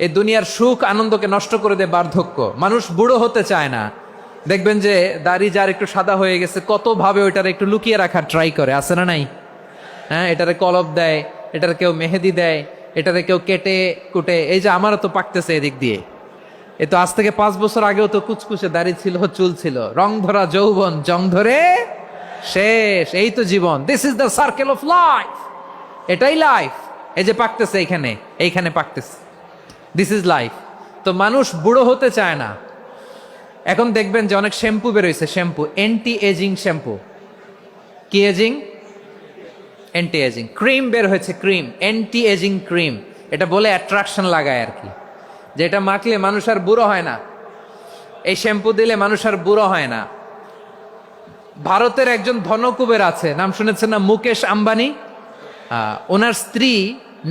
এই দুনিয়ার সুখ আনন্দকে নষ্ট করে দেয় বার্ধক্য। মানুষ বুড়ো হতে চায় না। দেখবেন যে দাড়ি যার একটু সাদা হয়ে গেছে কত ভাবে ওইটার একটু লুকিয়ে রাখার ট্রাই করে, আছে না নাই? হ্যাঁ, এটারে কলপ দেয়, এটার কেউ মেহেদি দেয়, এটারে কেউ কেটে কুটে। এই যে আমারও তো পাকতেছে এদিক দিয়ে, এ তো আজ থেকে 5 বছর আগেও তো কুচকুচে দাড়ি ছিল, চুল ছিল, রং ধরা যৌবন জং ধরে শেষ। এই তো জীবন, this is the circle of life. এটাই লাইফ। এই যে পাকতেছে এইখানে, এইখানে পাকতেছে, দিস ইজ লাইফ। তো মানুষ বুড়ো হতে চায় না। এখন দেখবেন যে অনেক শ্যাম্পু বেরোইছে, শ্যাম্পু অ্যান্টি এজিং শ্যাম্পু। কি এজিং? Anti ageing. ক্রিম বের হয়েছে, ক্রিম, অ্যান্টি এজিং ক্রিম। এটা বলে অ্যাট্রাকশন লাগায় আর কি, যে এটা মাখলে মানুষ আর বুড়ো হয় না, এই শ্যাম্পু দিলে মানুষ আর বুড়ো হয় না। ভারতের একজন ধনকুবের আছে, নাম শুনেছেন না? মুকেশ আম্বানি। ওনার স্ত্রী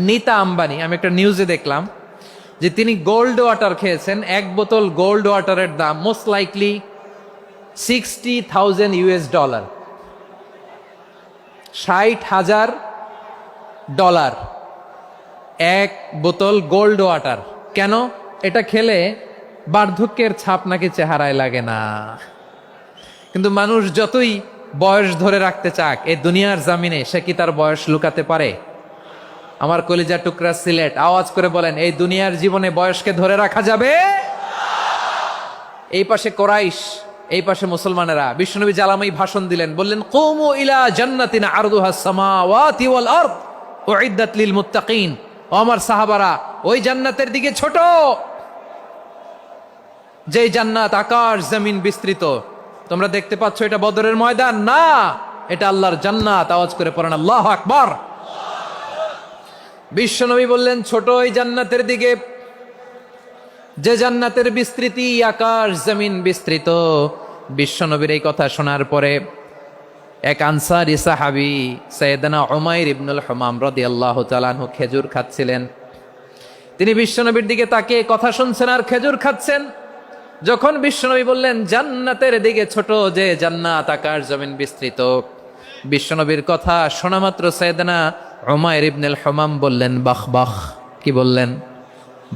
নীতা আম্বানি, আমি একটা নিউজে দেখলাম যে তিনি গোল্ড ওয়াটার খেয়েছেন। 1 বোতল গোল্ড ওয়াটারের দাম মোস্ট লাইকলি $60,000, $60,000 1 বোতল গোল্ড ওয়াটার। কেন? এটা খেলে বার্ধক্যের ছাপ নাকি চেহারায় লাগে না। কিন্তু মানুষ যতই বয়স ধরে রাখতে চাক এই দুনিয়ার জামিনে, সে কি তার বয়স লুকাতে পারে? আমার কলিজা টুকরা সিলেট, আওয়াজ করে বলেন, এই দুনিয়ার জীবনে বয়সকে ধরে রাখা যাবে? এই পাশে কোরাইশ, এই পাশে মুসলমানেরা। বিশ্বনবী জালামাই ভাষণ দিলেন, বললেন, কুমু ইলা জান্নাতিন আরদুহাস সামাওয়াতি ওয়াল আরদ উইদ্দাত লিল মুত্তাকিন। ও আমার সাহাবারা, ওই জান্নাতের দিকে ছোট, যেই জান্নাত আকাশ জমিন বিস্তৃত। তোমরা দেখতে পাচ্ছ এটা বদরের ময়দান না, এটা আল্লাহর জান্নাত। আওয়াজ করে পড়েন আল্লাহু আকবার। বিশ্বনবী বললেন, ছোট ওই জান্নাতের দিকে, যে জান্নাতের বিস্তৃতি আকাশ জমিন বিস্তৃত। বিশ্বনবীর এই কথা শোনার পরে এক আনসারী সাহাবী সাইয়েদনা উমাইর ইবনুল হুমাম রাদিয়াল্লাহু তাআলা আনহু খেজুর খাচ্ছিলেন। তিনি বিশ্বনবীর দিকে তাকিয়ে কথা শুনছেন আর খেজুর খাচ্ছেন। যখন বিশ্বনবী বললেন জান্নাতের দিকে ছোট, যে জান্নাত আকাশ জমিন বিস্তৃত, বিশ্বনবীর কথা শোনা মাত্র সাইয়েদনা উমাইর ইবনুল হুমাম বললেন বাহ বাহ। কি বললেন?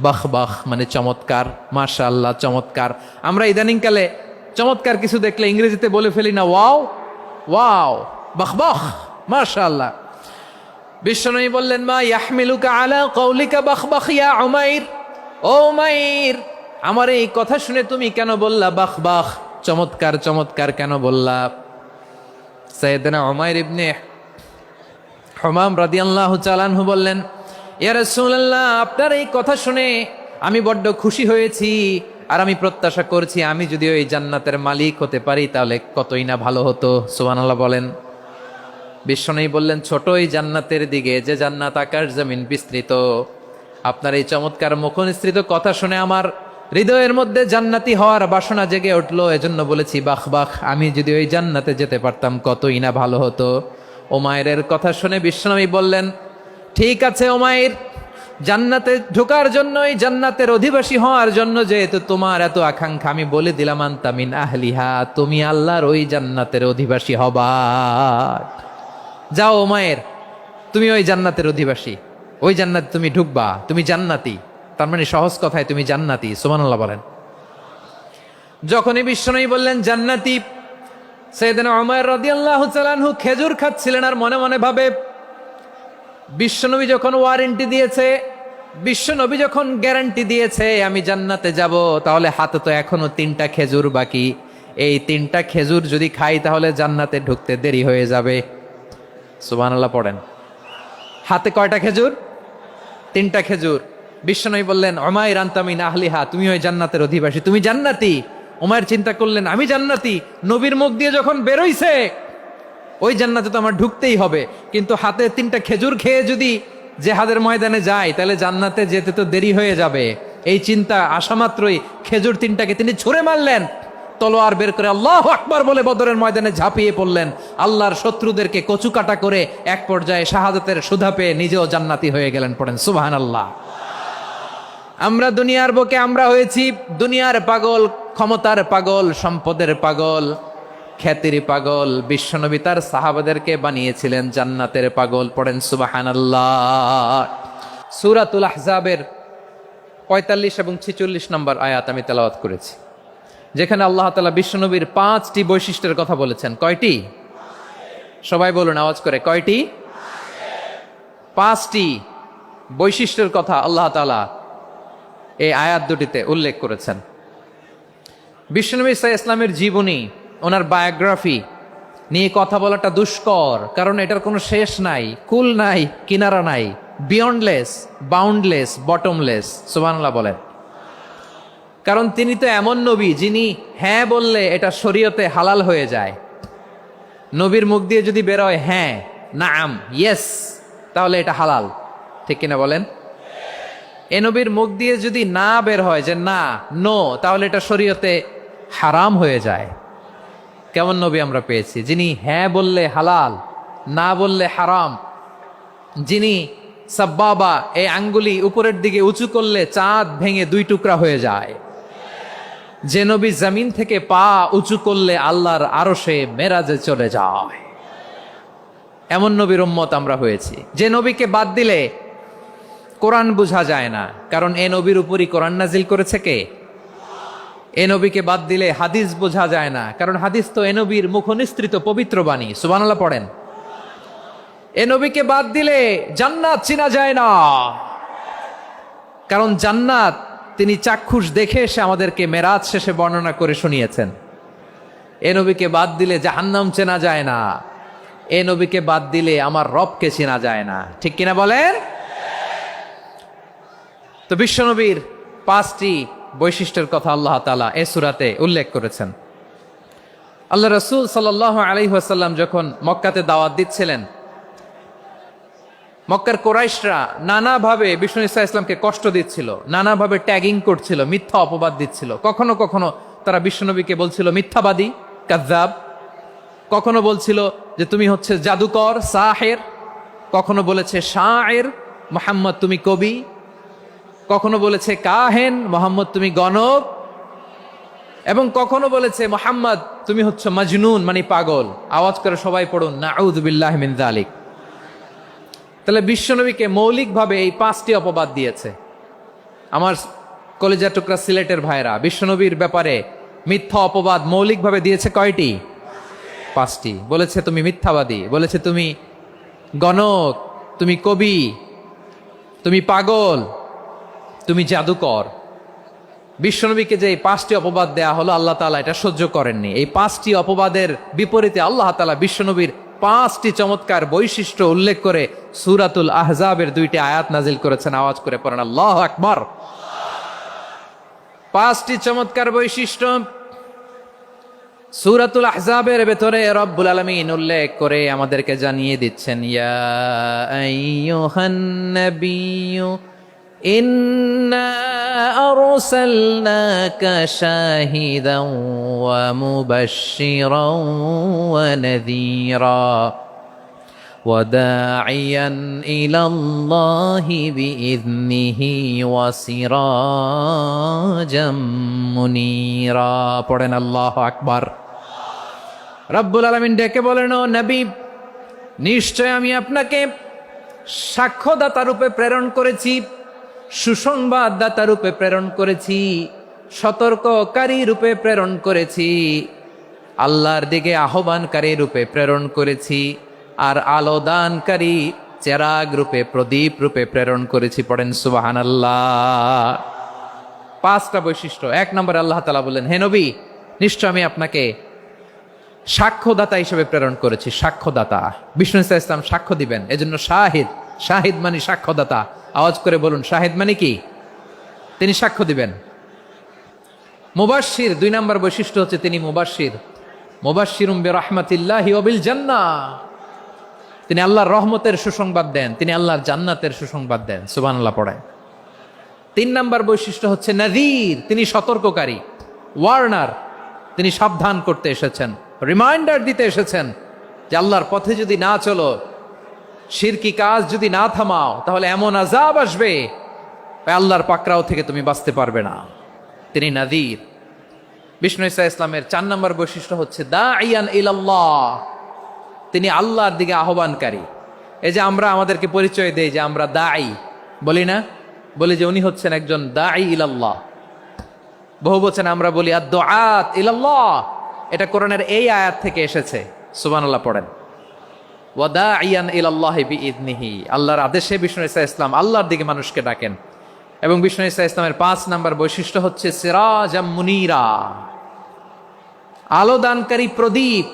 বাহ বাহ, মানে চমৎকার, মাশাআল্লাহ, চমৎকার। আমরা ইদানিংকালে চমৎকার কিছু দেখলে ইংরেজিতে বলে ফেলি না, ওয়াও ওয়াও, বাহ বাহ, মাশাআল্লাহ। বিশ্বনবী বললেন, মা ইয়াহমিলুকা আলা কওলিকা বাহ বাহ ইয়া উমাইর। ও উমাইর, আমার এই কথা শুনে তুমি কেন বললা বাহ বাহ, চমৎকার চমৎকার কেন বললা? সাইয়েদনা উমাইর ইবনে হুমাম রাদিয়াল্লাহু তাআলা আনহু বললেন, ইয়া রাসূলুল্লাহ, আপনার এই কথা শুনে আমি বড্ড খুশি হয়েছি, আর আমি প্রত্যাশা করছি আমি যদি ওই জান্নাতের মালিক হতে পারি তাহলে কতই না ভালো হতো। সুবহানাল্লাহ বলেন। বিশ্বনবী বললেন, ছোট ওই জান্নাতের দিকে, যে জান্নাত আকাশ জমিন বিস্তৃত। আপনার এই চমৎকার মুখনিসৃত কথা শুনে আমার হৃদয়ের মধ্যে জান্নাতি হওয়ার বাসনা জেগে উঠলো, এজন্য বলেছি বাহ বাহ, আমি যদি ওই জান্নাতে যেতে পারতাম কতই না ভালো হতো। উমাইরের কথা শুনে বিশ্বনবী বললেন, ঠিক আছে উমাইর, জান্নাতে ঢোকার জন্য, এই জান্নাতের অধিবাসী হওয়ার জন্য যেহেতু তোমার এত আকাঙ্ক্ষা, আমি বলে দিলাম আনতা মিন আহলিহা, তুমি আল্লাহর ওই জান্নাতের অধিবাসী হবা। যাও উমাইর, তুমি ওই জান্নাতের অধিবাসী, ওই জান্নাতে তুমি ঢুকবা, তুমি জান্নাতি। তার মানে সহজ কথায় তুমি জান্নাতি। সুবহানাল্লাহ বলেন। যখনই বিশ্বনবী বললেন জান্নাতি, সাইয়েদনা উমাইর রাদিয়াল্লাহু তাআলা আনহু খেজুর খাচ্ছিলেন আর মনে মনে ভাবে, বিশ্বনবী যখন ওয়ারেন্টি দিয়েছে, বিশ্বনবী যখন গ্যারান্টি দিয়েছে আমি জান্নাতে যাব, তাহলে হাতে তো এখনো 3টা খেজুর বাকি। এই 3টা খেজুর যদি খাই তাহলে জান্নাতে ঢুকতে দেরি হয়ে যাবে। সুবহানাল্লাহ পড়েন। হাতে কয়টা খেজুর? 3টা খেজুর। বিশ্বনবী বললেন, উমাইর আনতা মিন আহলিহা, তুমি ওই জান্নাতের অধিবাসী, তুমি জান্নাতি। উমাইর চিন্তা করলেন, আমি জান্নাতি, নবীর মুখ দিয়ে যখন বেরোইছে ওই জান্নাতে তো আমার ঢুকতেই হবে, কিন্তু হাতে 3টা খেজুর খেয়ে যদি জেহাদের ময়দানে যায় তাহলে জান্নাতে যেতে তো দেরি হয়ে যাবে। এই চিন্তা আসা মাত্রই খেজুর 3টাকে তিনি ছুঁড়ে মারলেন, তলোয়ার বের করে আল্লাহু আকবার বলে বদরের ময়দানে ঝাঁপিয়ে পড়লেন। আল্লাহর শত্রুদেরকে কচুকাটা করে এক পর্যায়ে শাহাদাতের সুধা পেয়ে নিজেও জান্নাতি হয়ে গেলেন। পড়েন সুবহানাল্লাহ। আমরা দুনিয়ার বুকে আমরা হয়েছি দুনিয়ার পাগল, ক্ষমতার পাগল, সম্পদের পাগল, খ্যাতির পাগল। বিশ্বনবী তার সাহাবাদেরকে বানিয়েছিলেন জান্নাতের পাগল। পড়েন সুবহানাল্লাহ। সূরাতুল আহজাবের 45 এবং 46 নম্বর আয়াত আমি তেলাওয়াত করেছি, যেখানে আল্লাহ তাআলা বিশ্বনবীর 5টি বৈশিষ্ট্যের কথা বলেছেন। কয়টি? সবাই বলুন আওয়াজ করে, কয়টি? 5টি বৈশিষ্ট্যের কথা আল্লাহ তাআলা এই আয়াত দুটিতে উল্লেখ করেছেন। বিশ্বনবী সাল্লাল্লাহু আলাইহি ইসলামের জীবনী, ওনার বায়োগ্রাফি নিয়ে কথা বলাটা দুষ্কর, কারণ এটার কোনো শেষ নাই, কুল নাই, কিনারা নাই, বিয়ন্ডলেস, বাউন্ডলেস, বটমলেস। সুবহানাল্লাহ বলেন। কারণ তিনি তো এমন নবী যিনি হ্যাঁ বললে এটা শরীয়তে হালাল হয়ে যায়। নবীর মুখ দিয়ে যদি বেরোয় হ্যাঁ, নাম, ইয়েস, তাহলে এটা হালাল। ঠিক কিনা বলেন? এ নবীর মুখ দিয়ে যদি না বের হয় যে না, নো, তাহলে এটা শরীয়তে হারাম হয়ে যায়। কেমন নবী আমরা পেয়েছি, যিনি হ্যাঁ বললে হালাল, না বললে হারাম, যিনি সাব্বাবা, এই আঙ্গুলি উপরের দিকে উঁচু করলে চাঁদ ভেঙে 2 টুকরা হয়ে যায়, যে নবী জমিন থেকে পা উঁচু করলে আল্লাহর আরশে মেরাজে চলে যায়, এমন নবীর উম্মত আমরা হয়েছি। যে নবীকে বাদ দিলে কোরআন বোঝা যায় না, কারণ এ নবীর উপরই কোরআন নাজিল করেছে কে? এ নবীকে বাদ দিলে হাদিস বোঝা যায় না, কারণ হাদিস তো এ নবীর মুখনিসৃত পবিত্র বাণী। সুবহানাল্লাহ পড়েন। এ নবীকে বাদ দিলে জান্নাত চিনা যায় না, কারণ জান্নাত তিনি চাক্ষুষ দেখে এসে আমাদেরকে মেরাজ শেষে বর্ণনা করে শুনিয়েছেন। এ নবীকে বাদ দিলে জাহান্নাম চেনা যায় না, এ নবীকে বাদ দিলে আমার রবকে চেনা যায় না। ঠিক কিনা বলেন? তো বিশ্বনবীর 5টি বৈশিষ্ট্যের কথা আল্লাহ তাআলা এ সূরাতে উল্লেখ করেছেন। আল্লাহ রাসূল সাল্লাল্লাহু আলাইহি ওয়াসাল্লাম যখন মক্কাতে দাওয়াত দিচ্ছিলেন, মক্কার কুরাইশরা নানাভাবে বিষ্ণু ইসা ইসলামকে কষ্ট দিচ্ছিল, নানাভাবে ট্যাগিং করছিল, মিথ্যা অপবাদ দিচ্ছিল। কখনো কখনো তারা বিশ্বনবীকে বলছিল মিথ্যাবাদী, কাযযাব। কখনো বলছিল যে তুমি হচ্ছে জাদুকর, সাহের। কখনো বলেছে শায়ের, মুহাম্মদ তুমি কবি। কখনো বলেছে কাহেন, মুহাম্মদ তুমি গণক। এবং কখনো বলেছে মুহাম্মদ তুমি হচ্ছে মাজনুন, মানে পাগল। আওয়াজ করে সবাই পড়ুন নাউযু বিল্লাহি মিন যালিক। তাহলে বিশ্বনবীকে মৌলিকভাবে এই 5টি অপবাদ দিয়েছে। আমার কলেজা টুকরা সিলেটের ভাইরা, বিশ্বনবীর ব্যাপারে মিথ্যা অপবাদ মৌলিকভাবে দিয়েছে কয়টি? 5টি। বলেছে তুমি মিথ্যাবাদী, বলেছে তুমি গণক, তুমি কবি, তুমি পাগল, তুমি জাদুকর। বিশ্বনবীকে যে এই 5টি অপবাদ দেয়া হলো, আল্লাহ তাআলা এটা সহ্য করেননি। এই 5টি অপবাদের বিপরীতে আল্লাহ তাআলা বিশ্বনবীর 5টি চমৎকার বৈশিষ্ট্য উল্লেখ করে সূরাতুল আহজাবের 2টি আয়াত নাজিল করেছেন। আওয়াজ করে পড়েন আল্লাহু আকবার। 5টি চমৎকার বৈশিষ্ট্য সূরাতুল আহজাবের ভেতরে রব্বুল আলামিন উল্লেখ করে আমাদেরকে জানিয়ে দিচ্ছেন, ইয়া আইয়ুহান নাবিয়্যু ইন্না আরসালনাকা শাহিদান ওয়া মুবাশশিরান ওয়া নাযীরা ওয়া দাঈয়ান ইলাল্লাহি বিইذনিহি ওয়া সিরাজাম মুনীরা। পড়েন আল্লাহু আকবার। রব্বুল আলামিন ডেকে বলেন, ও নবী, নিশ্চয় আমি আপনাকে সাক্ষ্যদাতা রূপে প্রেরণ করেছি, সুসংবাদদাতা রূপে প্রেরণ করেছি, সতর্ককারী রূপে প্রেরণ করেছি, আল্লাহর দিকে আহ্বানকারী রূপে প্রেরণ করেছি, আর আলোদানকারী চেরাগ রূপে, প্রদীপ রূপে প্রেরণ করেছি। পড়েন সুবহানাল্লাহ। 5টা বৈশিষ্ট্য। 1 নম্বরে আল্লাহ তাআলা বললেন, হে নবী, নিশ্চয় আমি আপনাকে সাক্ষ্যদাতা হিসেবে প্রেরণ করেছি। সাক্ষ্যদাতা, বিষ্ণু ইসা ইসলাম সাক্ষ্য দিবেন, এজন্য শাহিদ। শাহিদ মানে সাক্ষ্যদাতা। আওয়াজ করে বলুন, শাহিদ মানে কি? তিনি সাক্ষ্য দিবেন। মুবাশশির, 2 নম্বর বৈশিষ্ট্য হচ্ছে তিনি মুবাশশির। মুবাশশিরুম বিরাহমাতিল্লাহি ওয়া বিল জান্নাহ। তিনি আল্লাহর রহমতের সুসংবাদ দেন, তিনি আল্লাহর জান্নাতের সুসংবাদ দেন। সুবহানাল্লাহ পড়েন। 3 নম্বর বৈশিষ্ট্য হচ্ছে নাযীর, তিনি সতর্ককারী, ওয়ার্নার। তিনি সাবধান করতে এসেছেন, রিমাইন্ডার দিতে এসেছেন যে আল্লাহর পথে যদি না চলো, শিরকি কাজ যদি না থামাও, তাহলে এমন আযাব আসবে আল্লাহর পাকড়াও থেকে তুমি বাঁচতে পারবে না। তিনি নাযীর। বিষ্ণু ইসা ইসলামের 4 নম্বর বৈশিষ্ট্য হচ্ছে দাঈয়ান ইলাল্লাহ, তিনি আল্লাহর দিকে আহ্বানকারী। এই যে আমরা আমাদেরকে পরিচয় দেই যে আমরা দাঈ, বলি না? বলি যে উনি হচ্ছেন একজন দাঈ ইলাল্লাহ। বহু বচন আমরা বলি আদ-দুআত ইলাল্লাহ, এটা কোরআনের এই আয়াত থেকে এসেছে। সুবহানাল্লাহ পড়েন। ওয়া দাঈয়ান ইলাল্লাহি বিইذনিহি, আল্লাহর আদেশে বিষ্ণু ঈসা ইসলাম আল্লাহর দিকে মানুষকে ডাকেন। এবং বিষ্ণু ঈসা ইসলামের ৫ নাম্বার বৈশিষ্ট্য হচ্ছে সিরাজাম মুনীরা, আলো দানকারী প্রদীপ,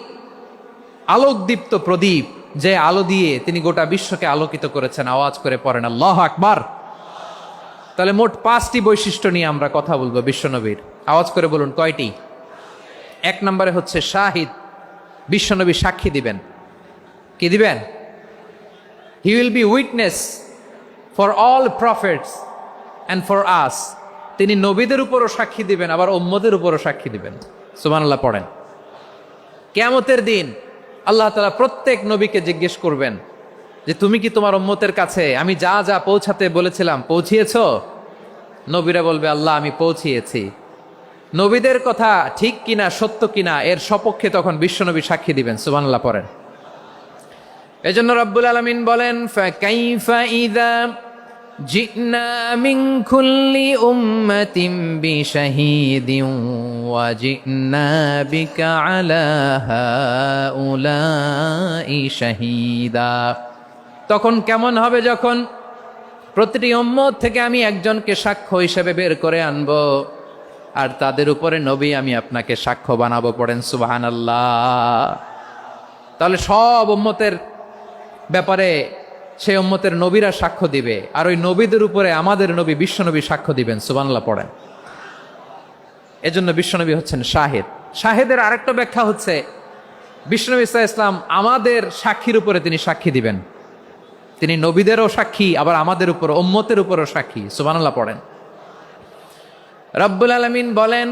আলোকদীপ্ত প্রদীপ, যে আলো দিয়ে তিনি গোটা বিশ্বকে আলোকিত করেছেন। আওয়াজ করে পড়েন আল্লাহু আকবার। তাহলে মোট ৫টি বৈশিষ্ট্য নিয়ে আমরা কথা বলবো বিশ্বনবীর। আওয়াজ করে বলুন কয়টি? ১ নম্বরে হচ্ছে শাহিদ, বিশ্বনবী সাক্ষী দিবেন। কি দিবেন? He will be witness for all prophets and for us. তিনি নবীদের উপরও সাক্ষী দিবেন, আবার উম্মতের উপরও সাক্ষী দিবেন। সুবহানাল্লাহ পড়েন। কিয়ামতের দিন আল্লাহ তাআলা প্রত্যেক নবীকে জিজ্ঞেস করবেন যে তুমি কি তোমার উম্মতের কাছে আমি যা যা পৌঁছাতে বলেছিলাম পৌঁছিয়েছো? নবীরা বলবে আল্লাহ আমি পৌঁছিয়েছি। নবীদের কথা ঠিক কিনা, সত্য কিনা, এর সপক্ষে তখন বিশ্বনবী সাক্ষী দিবেন। সুবহানাল্লাহ পড়েন। এজন্য রব্বুল আলামিন বলেন ফাকাইফা ইযা জিনা মিন কুল্লি উম্মাতিন বিশাহীদিন ওয়া জিনা বিকা আলা হাউলাই শাহীদা। তখন কেমন হবে যখন প্রতিটি উম্মত থেকে আমি একজনকে সাক্ষ্য হিসেবে বের করে আনবো, আর তাদের উপরে নবী আমি আপনাকে সাক্ষ্য বানাবো। পড়েন সুবহানাল্লাহ। তাহলে সব উম্মতের ব্যাপারে সেই উম্মতের নবীরা সাক্ষ্য দিবে, আর ওই নবীদের উপরে আমাদের নবী বিশ্বনবী সাক্ষ্য দিবেন। সুবহানাল্লাহ পড়েন। এজন্য বিশ্বনবী হচ্ছেন শাহেদ। শাহেদের আরেকটা ব্যাখ্যা হচ্ছে বিশ্বনবী সাল্লাল্লাহু আলাইহি ওয়াসাল্লাম আমাদের সাক্ষীর উপরে তিনি সাক্ষী দিবেন। তিনি নবীদেরও সাক্ষী, আবার আমাদের উপর উম্মতের উপরও সাক্ষী। সুবহানাল্লাহ পড়েন। রব্বুল আলামিন বলেন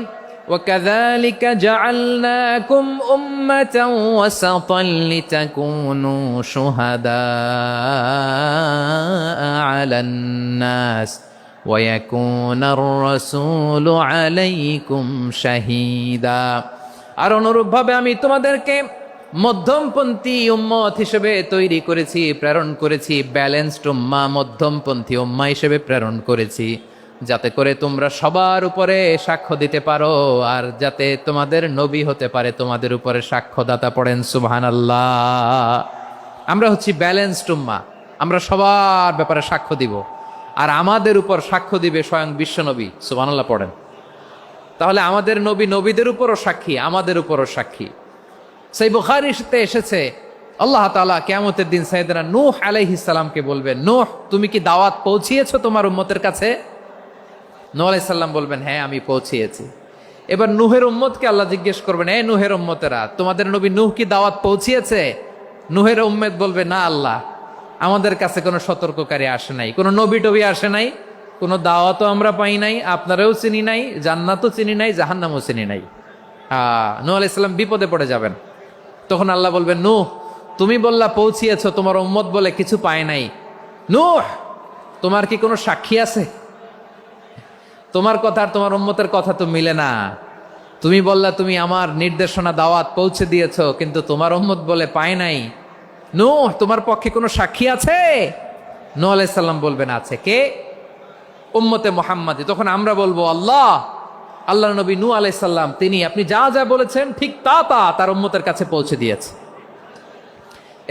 وَكَذَلِكَ جَعَلْنَاكُمْ أُمَّةً وَسَطًا لِتَكُونُوا شُهَدَاءَ عَلَى النَّاسِ وَيَكُونَ الرَّسُولُ عَلَيْكُمْ شَهِيدًا। আর অনুরূপভাবে আমি তোমাদেরকে মধ্যমপন্থী উম্মত হিসেবে তৈরি করেছি, প্রেরণ করেছি। ব্যালেন্সড উম্মাহ, মধ্যমপন্থী উম্মাহ হিসেবে প্রেরণ করেছি, যাতে করে তোমরা সবার উপরে সাক্ষ্য দিতে পারো, আর যাতে তোমাদের নবী হতে পারে তোমাদের উপরে সাক্ষ্যদাতা। পড়েন সুবহানাল্লাহ। আমরা হচ্ছি ব্যালেন্সড উম্মাহ, আমরা সবার ব্যাপারে সাক্ষ্য দিব, আর আমাদের উপর সাক্ষ্য দিবে স্বয়ং বিশ্বনবী। সুবহানাল্লাহ পড়েন। তাহলে আমাদের নবী নবীদের উপরও সাক্ষী, আমাদের উপরও সাক্ষী। সেই বুখারীতে এসেছে আল্লাহ তাআলা কিয়ামতের দিন সাইয়েদনা নূহ আলাইহিস সালামকে বলবেন, নূহ তুমি কি দাওয়াত পৌঁছিয়েছো তোমার উম্মতের কাছে? নূহ আলাইহিস সালাম বলবেন হ্যাঁ আমি পৌঁছিয়েছি। এবার নূহের উম্মতকে আল্লাহ জিজ্ঞেস করবেন, এই নূহের উম্মতেরা তোমাদের নবী নূহ কি দাওয়াত পৌঁছিয়েছে? নূহের উম্মত বলবে না আল্লাহ, আমাদের কাছে কোনো সতর্ককারী আসে নাই, কোনো নবী টবি আসে নাই, কোনো দাওয়াতও আমরা পাই নাই, আপনারাও চিনি নাই, জান্নাতও চিনি নাই, জাহান্নামও চিনি নাই। নূহ আলাইহিস সালাম বিপদে পড়ে যাবেন। তখন আল্লাহ বলবেন নূহ তুমি বললা পৌঁছিয়েছো, তোমার উম্মত বলে কিছু পায় নাই। নূহ তোমার কি কোনো সাক্ষী আছে? তোমার কথা আর তোমার উম্মতের কথা তো মিলে না। তুমি বললা তুমি আমার নির্দেশনা দাওয়াত পৌঁছে দিয়েছো, কিন্তু তোমার উম্মত বলে পায় নাই। নূহ তোমার পক্ষে কোনো সাক্ষী আছে? নূহ আলাইহিস সালাম বলবেন আছে। কে? উম্মতে মুহাম্মাদী। তখন আমরা বলবো আল্লাহ নবী নূহ আলাইহিস সালাম তিনি আপনি যা যা বলেছেন ঠিক তা তার উম্মতের কাছে পৌঁছে দিয়েছে।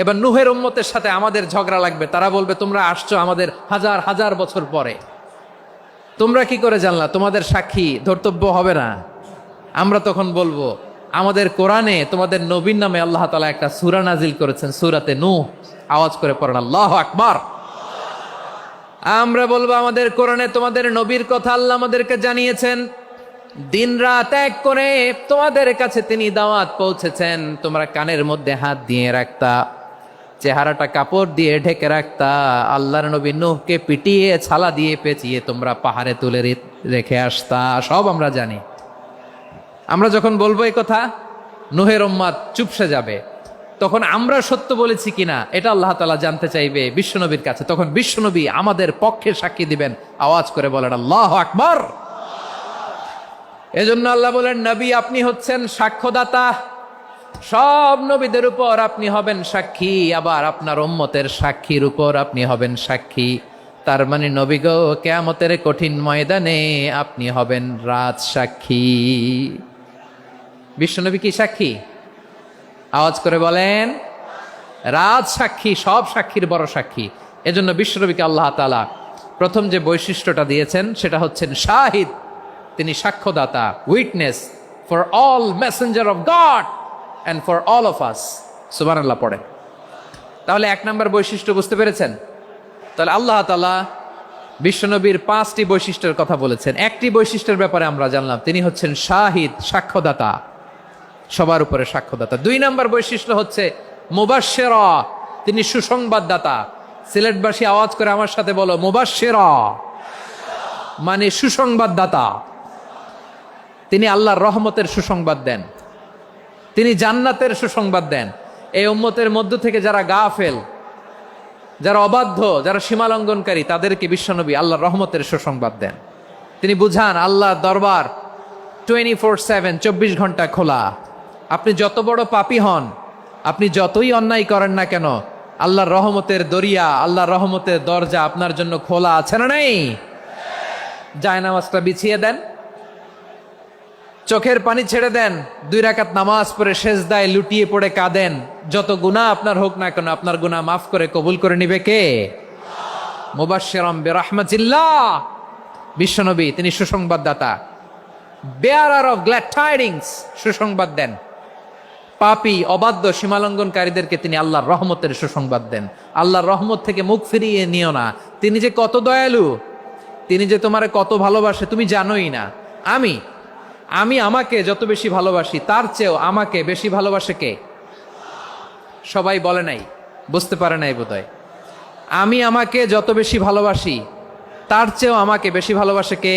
এবার নূহের উম্মতের সাথে আমাদের ঝগড়া লাগবে। তারা বলবে তোমরা আসছো আমাদের হাজার হাজার বছর পরে, তোমরা কি করে জানলা? তোমাদের সাক্ষী ধর্তব্য হবে না। আমরা তখন বলবো আমাদের কোরআনে তোমাদের নবীর নামে আল্লাহ তাআলা একটা সূরা নাজিল করেছেন, সূরাতে নূহ। আওয়াজ করে পড়েন আল্লাহু আকবার। আমরা বলবো আমাদের কোরআনে তোমাদের নবীর কথা আল্লাহ আমাদেরকে জানিয়েছেন, দিন রাত এক করে তোমাদের কাছে তিনি দাওয়াত পৌঁছেছেন। তোমরা কানের মধ্যে হাত দিয়ে রাখতা, চেহারাটা কাপড় দিয়ে ঢেকে রাখতা, আল্লাহর নবী নূহকে পিটিয়ে ছালা দিয়ে পেঁচিয়ে তোমরা পাহাড়ে তুলে রেখে আসতা। সব আমরা জানি। আমরা যখন বলবো এই কথা, নূহের উম্মত চুপসে যাবে। তখন আমরা সত্য বলেছি কিনা এটা আল্লাহ তাআলা জানতে চাইবে বিশ্বনবীর কাছে। তখন বিশ্বনবী আমাদের পক্ষে সাক্ষী দিবেন। আওয়াজ করে বলেন আল্লাহু আকবার। এজন্য আল্লাহ বলেন নবী আপনি হচ্ছেন সাক্ষ্যদাতা, সব নবীদের উপর আপনি হবেন সাক্ষী, আবার আপনার উম্মতের সাক্ষীর উপর আপনি হবেন সাক্ষী। তার মানে নবী গো, কিয়ামতের কঠিন ময়দানে আপনি হবেন রাজ সাক্ষী। বিশ্বনবী কি সাক্ষী? আওয়াজ করে বলেন, রাজ সাক্ষী, সব সাক্ষীর বড় সাক্ষী। এজন্য বিশ্বনবীকে আল্লাহ তাআলা প্রথম যে বৈশিষ্ট্যটা দিয়েছেন সেটা হচ্ছেন শাহিদ। তিনি সাক্ষ্যদাতা, witness for all messenger of God and for all of us. সুবহানাল্লাহ পড়ে। তাহলে এক নম্বর বৈশিষ্ট্য বুঝতে পেরেছেন? তাহলে আল্লাহ তাআলা বিশ্বনবীর 5টি বৈশিষ্ট্যের কথা বলেছেন। একটি বৈশিষ্ট্যের ব্যাপারে আমরা জানলাম, তিনি হচ্ছেন শাহিদ, সাক্ষ্যদাতা, সবার উপরে সাক্ষ্যদাতা। 2 নম্বর বৈশিষ্ট্য হচ্ছে মুবাশশিরা, তিনি সুসংবাদদাতা। সিলেটবাসী আওয়াজ করে আমার সাথে বলো, মুবাশশিরা মানে সুসংবাদদাতা। তিনি আল্লাহর রহমতের সুসংবাদ দেন, তিনি জান্নাতের সুসংবাদ দেন। এই উম্মতের মধ্য থেকে যারা গাফেল, যারা অবাধ্য, যারা সীমালঙ্ঘনকারী, তাদেরকে বিশ্বনবী আল্লাহর রহমতের সুসংবাদ দেন। তিনি বুঝান আল্লাহর দরবার 24/7, 24 ঘন্টা খোলা। আপনি যত বড় পাপী হন, আপনি যতই অন্যায় করেন না কেন, আল্লাহর রহমতের দরিয়া, আল্লাহর রহমতের দরজা আপনার জন্য খোলা আছে না নেই? জায়নামাজটা বিছিয়ে দেন, চোখের পানি ছেড়ে দেন, 2 রাকাত নামাজ পড়ে সেজদায় লুটিয়ে পড়ে কাঁদেন। যত গুনাহ আপনার হোক না কেন, আপনার গুনাহ মাফ করে কবুল করে নিবে কে? মুবাশশিরাম বিরাহমাতিল্লাহ। বিশ্বনবী তিনি সুসংবাদদাতা, বেয়ারার অফ গ্ল্যাড টাইডিংস, সুসংবাদ দেন। পাপী, অবাধ্য, সীমালঙ্ঘনকারীদেরকে তিনি আল্লাহর রহমতের সুসংবাদ দেন। আল্লাহর রহমত থেকে মুখ ফিরিয়ে নিও না। তিনি যে কত দয়ালু, তিনি যে তোমারে কত ভালোবাসে তুমি জানোই না। আমি আমাকে যত বেশি ভালোবাসি, তার চেয়েও আমাকে বেশি ভালোবাসে কে? সবাই বলে নাই, বুঝতে পারে নাই বোধহয়। আমি আমাকে যত বেশি ভালোবাসি, তার চেয়েও আমাকে বেশি ভালোবাসে কে?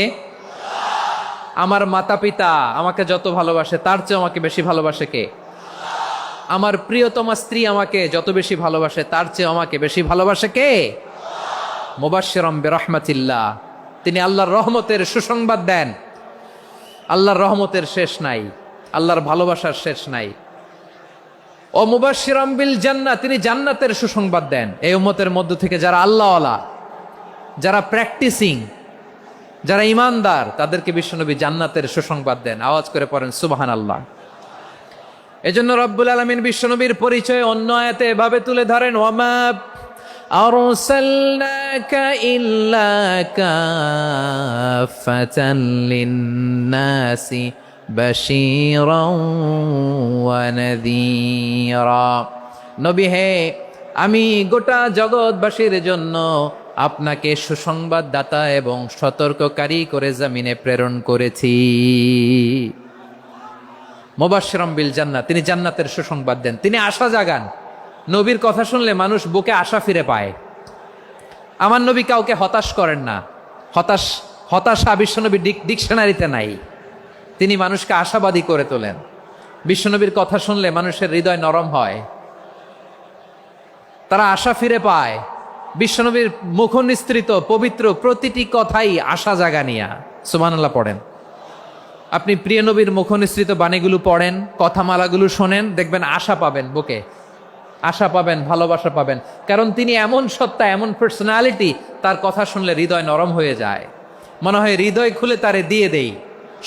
আমার মাতা পিতা আমাকে যত ভালোবাসে, তার চেয়েও আমাকে বেশি ভালোবাসে কে? আমার প্রিয়তমা স্ত্রী আমাকে যত বেশি ভালোবাসে, তার চেয়েও আমাকে বেশি ভালোবাসে কে? মুবাশশিরাম বিরাহমাতিল্লাহ, তিনি আল্লাহর রহমতের সুসংবাদ দেন। আল্লাহর রহমতের শেষ নাই, আল্লাহর ভালোবাসার শেষ নাই। ও মুবাশশিরাম বিল জান্নাহ, তিনি জান্নাতের সুসংবাদ দেন। এই উম্মতের মধ্য থেকে যারা আল্লাহওয়ালা, যারা প্র্যাকটিসিং, যারা ইমানদার, তাদেরকে বিশ্বনবী জান্নাতের সুসংবাদ দেন। আওয়াজ করে পড়েন সুবহানাল্লাহ। এজন্য রব্বুল আলামিন বিশ্বনবীর পরিচয় অন্য আয়াতে এভাবে তুলে ধরেন, ওয়ামা আরসালনাকা ইল্লা কাফাতান লিন্নাসি বাশীরাও ওয়া নাযীরা। নবী হে, আমি গোটা জগৎবাসীর জন্য আপনাকে সুসংবাদদাতা এবং সতর্ককারী করে জমিনে প্রেরণ করেছি। মুবাশশিরাম বিল জান্নাহ, তিনি জান্নাতের সুসংবাদ দেন, তিনি আশা জাগান। নবীর কথা শুনলে মানুষ বুকে আশা ফিরে পায়। আমার নবী কাউকে হতাশ করেন না। হতাশা বিশ্বনবী ডিকশনারিতে নাই। তিনি মানুষকে আশাবাদী করে তোলেন। বিশ্বনবীর কথা শুনলে মানুষের হৃদয় নরম হয়, তারা আশা ফিরে পায়। বিশ্বনবীর মুখ নিঃসৃত পবিত্র প্রতিটি কথাই আশা জাগানিয়া। সুবহানাল্লাহ পড়েন। আপনি প্রিয় নবীর মুখ নিঃসৃত বাণীগুলো পড়েন, কথামালাগুলো শোনেন, দেখবেন আশা পাবেন, বুকে আশা পাবেন, ভালোবাসা পাবেন। কারণ তিনি এমন সত্তা, এমন পার্সোনালিটি, তার কথা শুনলে হৃদয় নরম হয়ে যায়। মনে হয় হৃদয় খুলে তারে দিয়ে দেই,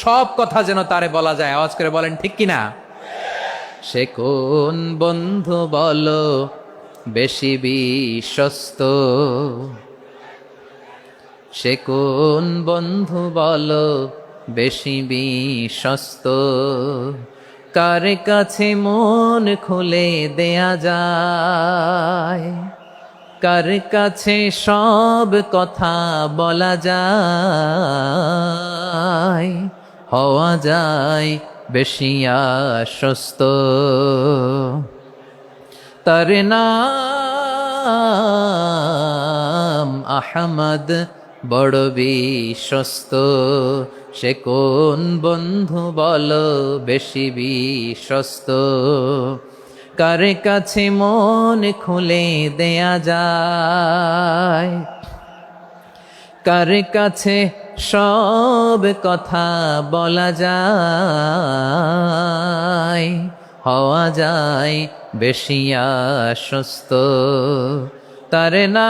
সব কথা যেন তারে বলা যায়। আওয়াজ করে বলেন ঠিক কিনা? সে কোন বন্ধু বলো বেশি বিশ্বস্ত, সে কোন বন্ধু বলো বেশি বিশ্বস্ত, কার কাছে মন খুলে দেয়া যায়, কার কাছে সব কথা বলা যায়, হওয়া যায় বেশি আশ্বস্ত। তার নাম আহমদ, বড় বিশ্বস্ত। সে কোন বন্ধু বলো বেশি বিশ্বস্ত, কার কাছে মন খুলে দেয়া যায়, কার কাছে সব কথা বলা যায়, হওয়া যায় বেশি আশ্বস্ত। তার নাম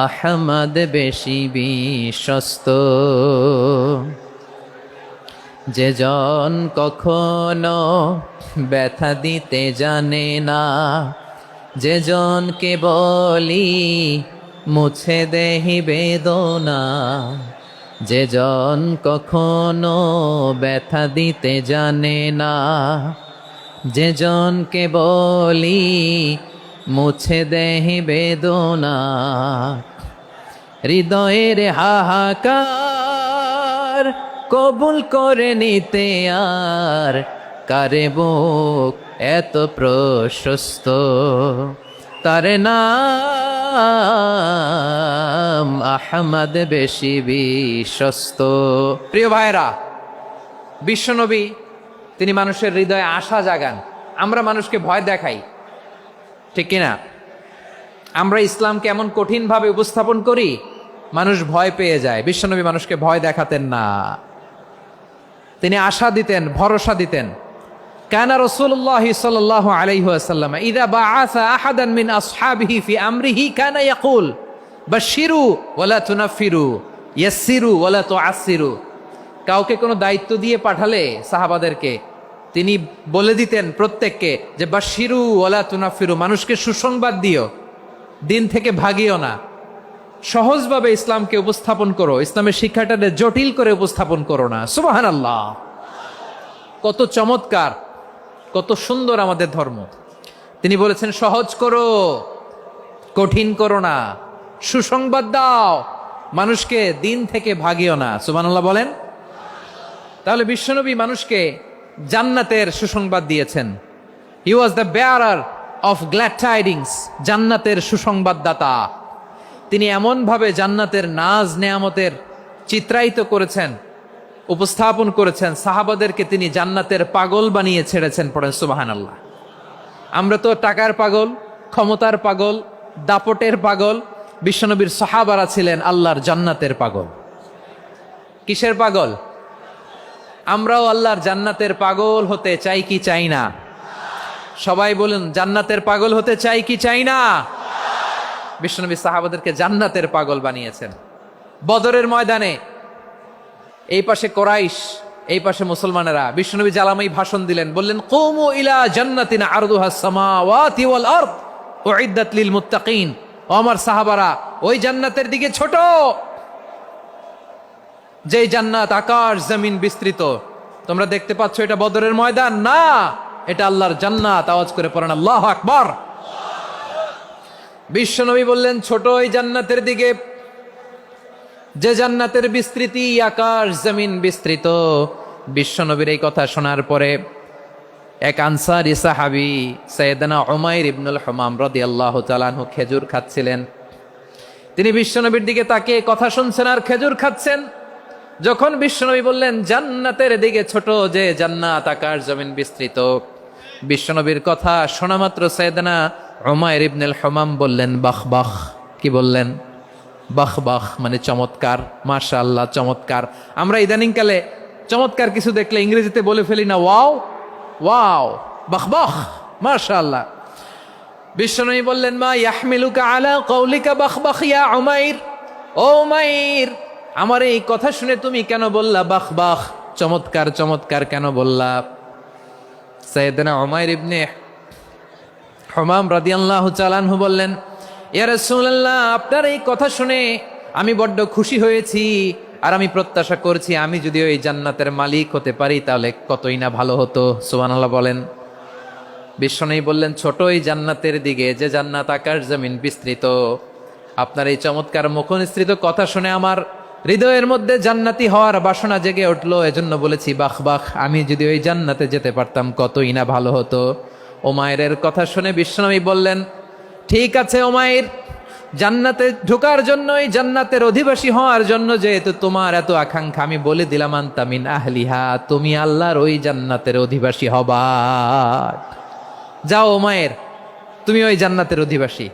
আহমদ বেশি বিশ্বস্ত। যে জন কখনো ব্যথা দিতে জানে না, যে জনকে বলি মুছে দেহি বেদনা, যে জন কখনো ব্যথা দিতে জানে না, যে জনকে বলি মুছে দেহি বেদনা, হৃদয়ের হাহাকার কবুল করে নিতে আর কারে বুক এত প্রশস্ত। তার নাম আহমদ বেশি বিশ্বস্ত। প্রিয় ভাইরা, বিশ্বনবী তিনি মানুষের হৃদয়ে আশা জাগান। আমরা মানুষকে ভয় দেখাই, ঠিক কিনা? আমরা ইসলামকে এমন কঠিনভাবে উপস্থাপন করি, মানুষ ভয় পেয়ে যায়। বিশ্বনবী মানুষকে ভয় দেখাতেন না, তিনি আশা দিতেন, ভরসা দিতেন। কানা রাসূলুল্লাহ সাল্লাল্লাহু আলাইহি ওয়াসাল্লাম ইযা বাআসা আহাদান মিন আসহাবিহি ফি আমরিহি কানা ইয়াকুল বাশশিরু ওয়ালা তুনাফিরু ইয়াসসিরু ওয়ালা তুআসসিরু। কাউকে কোনো দায়িত্ব দিয়ে পাঠালে সাহাবাদেরকে তিনি বলে দিতেন প্রত্যেককে যে বাশশিরু ওয়ালা তুনাফিরু, মানুষকে সুসংবাদ দিও, দিন থেকে ভাগিও না। সহজভাবে ইসলামকে উপস্থাপন করো, ইসলামের শিক্ষাটাকে জটিল করে উপস্থাপন করো না। সুবহানাল্লাহ, কত চমৎকার, কত সুন্দর আমাদের ধর্ম। তিনি বলেছেন সহজ করো, কঠিন করো না, সুসংবাদ দাও, মানুষকে দিন থেকে ভাগিও না। সুবহানাল্লাহ বলেন। তাহলে বিশ্বনবী মানুষকে জান্নাতের সুসংবাদ দিয়েছেন। He was the bearer of glad tidings, জান্নাতের সুসংবাদদাতা। তিনি এমনভাবে জান্নাতের নাজ নেয়ামতের চিত্রায়িত করেছেন, উপস্থাপন করেছেন, সাহাবাদেরকে তিনি জান্নাতের পাগল বানিয়ে ছেড়েছেন। পড়েন সুবহানাল্লাহ। আমরা তো টাকার পাগল, ক্ষমতার পাগল, দাপটের পাগল। বিশ্বনবীর সাহাবারা ছিলেন আল্লাহর জান্নাতের পাগল। কিসের পাগল? আমরাও আল্লাহর জান্নাতের পাগল হতে চাই কি চাই না? সবাই বলুন, জান্নাতের পাগল হতে চাই কি চাই না? বিশ্বনবী সাহাবাদেরকে জান্নাতের পাগল বানিয়েছেন। বদরের ময়দানে এই পাশে কোরাইশ, এই পাশে মুসলমানেরা। বিশ্বনবী জালামাই ভাষণ দিলেন, বললেন কুমু ইলা জান্নাতিন আরদুহাস সামাওয়াতি ওয়াল আরদ উইদ্দাত লিল মুত্তাকিন। ও আমার সাহাবারা, ওই জান্নাতের দিকে ছোট, যেই জান্নাত আকাশ জমিন বিস্তৃত। তোমরা দেখতে পাচ্ছ এটা বদরের ময়দান না, এটা আল্লাহর জান্নাত। আওয়াজ করে পড়েন আল্লাহু আকবার। বিশ্বনবী বললেন ছোট ওই জান্নাতের দিকে, যে জান্নাতের বিস্তৃতি আকাশ জমিন বিস্তৃত। বিশ্বনবীর এই কথা শোনার পরে এক আনসারী সাহাবী সাইয়েদনা উমাইর ইবনুল হুমাম রাদিয়াল্লাহু তাআলা আনহু খেজুর খাচ্ছিলেন। তিনি বিশ্বনবীর দিকে তাকিয়ে কথা শুনছেন আর খেজুর খাচ্ছেন। যখন বিশ্বনবী বললেন জান্নাতের দিকে ছোট, যে জান্নাত আকাশ জমিন বিস্তৃত, বিশ্বনবীর কথা শোনা মাত্র সাইয়েদনা উমাইর ইবনুল হুমাম বললেন বাহ বাহ। কি বললেন? বাহ বাহ, মানে চমৎকার, মাশাআল্লাহ, চমৎকার। আমরা ইদানিং কালে চমৎকার কিছু দেখলে ইংরেজিতে বলে ফেলি না ওয়াও ওয়াও, বাহ বাহ, মাশাআল্লাহ। বিশ্বনবী বললেন মা ইয়াহমিলুকা আলা কওলিকা বাহ বাহ ইয়া উমাইর। ও উমাইর, আমার এই কথা শুনে তুমি কেন বললা বাহ বাহ, চমৎকার চমৎকার কেন বললা? সাইয়েদনা উমাইর ইবনে হুমাম রাদিয়াল্লাহু তাআলা আনহু বললেন ইয়া রাসূলুল্লাহ, আপনার এই কথা শুনে আমি বড্ড খুশি হয়েছি, আর আমি প্রত্যাশা করছি আমি যদি ওই জান্নাতের মালিক হতে পারি তাহলে কতই না ভালো হতো। সুবহানাল্লাহ বলেন। বিশ্বনবী বললেন ছোট এই জান্নাতের দিকে, যে জান্নাত আকাশ জমিন বিস্তৃত। আপনার এই চমৎকার মুখনিসৃত কথা শুনে আমার হৃদয়ের মধ্যে জান্নাতি হওয়ার বাসনা জেগে উঠলো, এজন্য বলেছি বাহ বাহ, আমি যদি ওই জান্নাতে যেতে পারতাম কতই না ভালো হতো। উমাইরের কথা শুনে বিশ্বনবী বললেন ঠিক আছে উমাইর, জান্নাতে ঢোকার জন্য, এই জান্নাতের অধিবাসী হওয়ার জন্য যেহেতু তোমার এত আকাঙ্ক্ষা, আমি বলে দিলাম আনতা মিন আহলিহা, তুমি আল্লাহর ওই জান্নাতের অধিবাসী হবা। যাও উমাইর, তুমি ওই জান্নাতের অধিবাসী,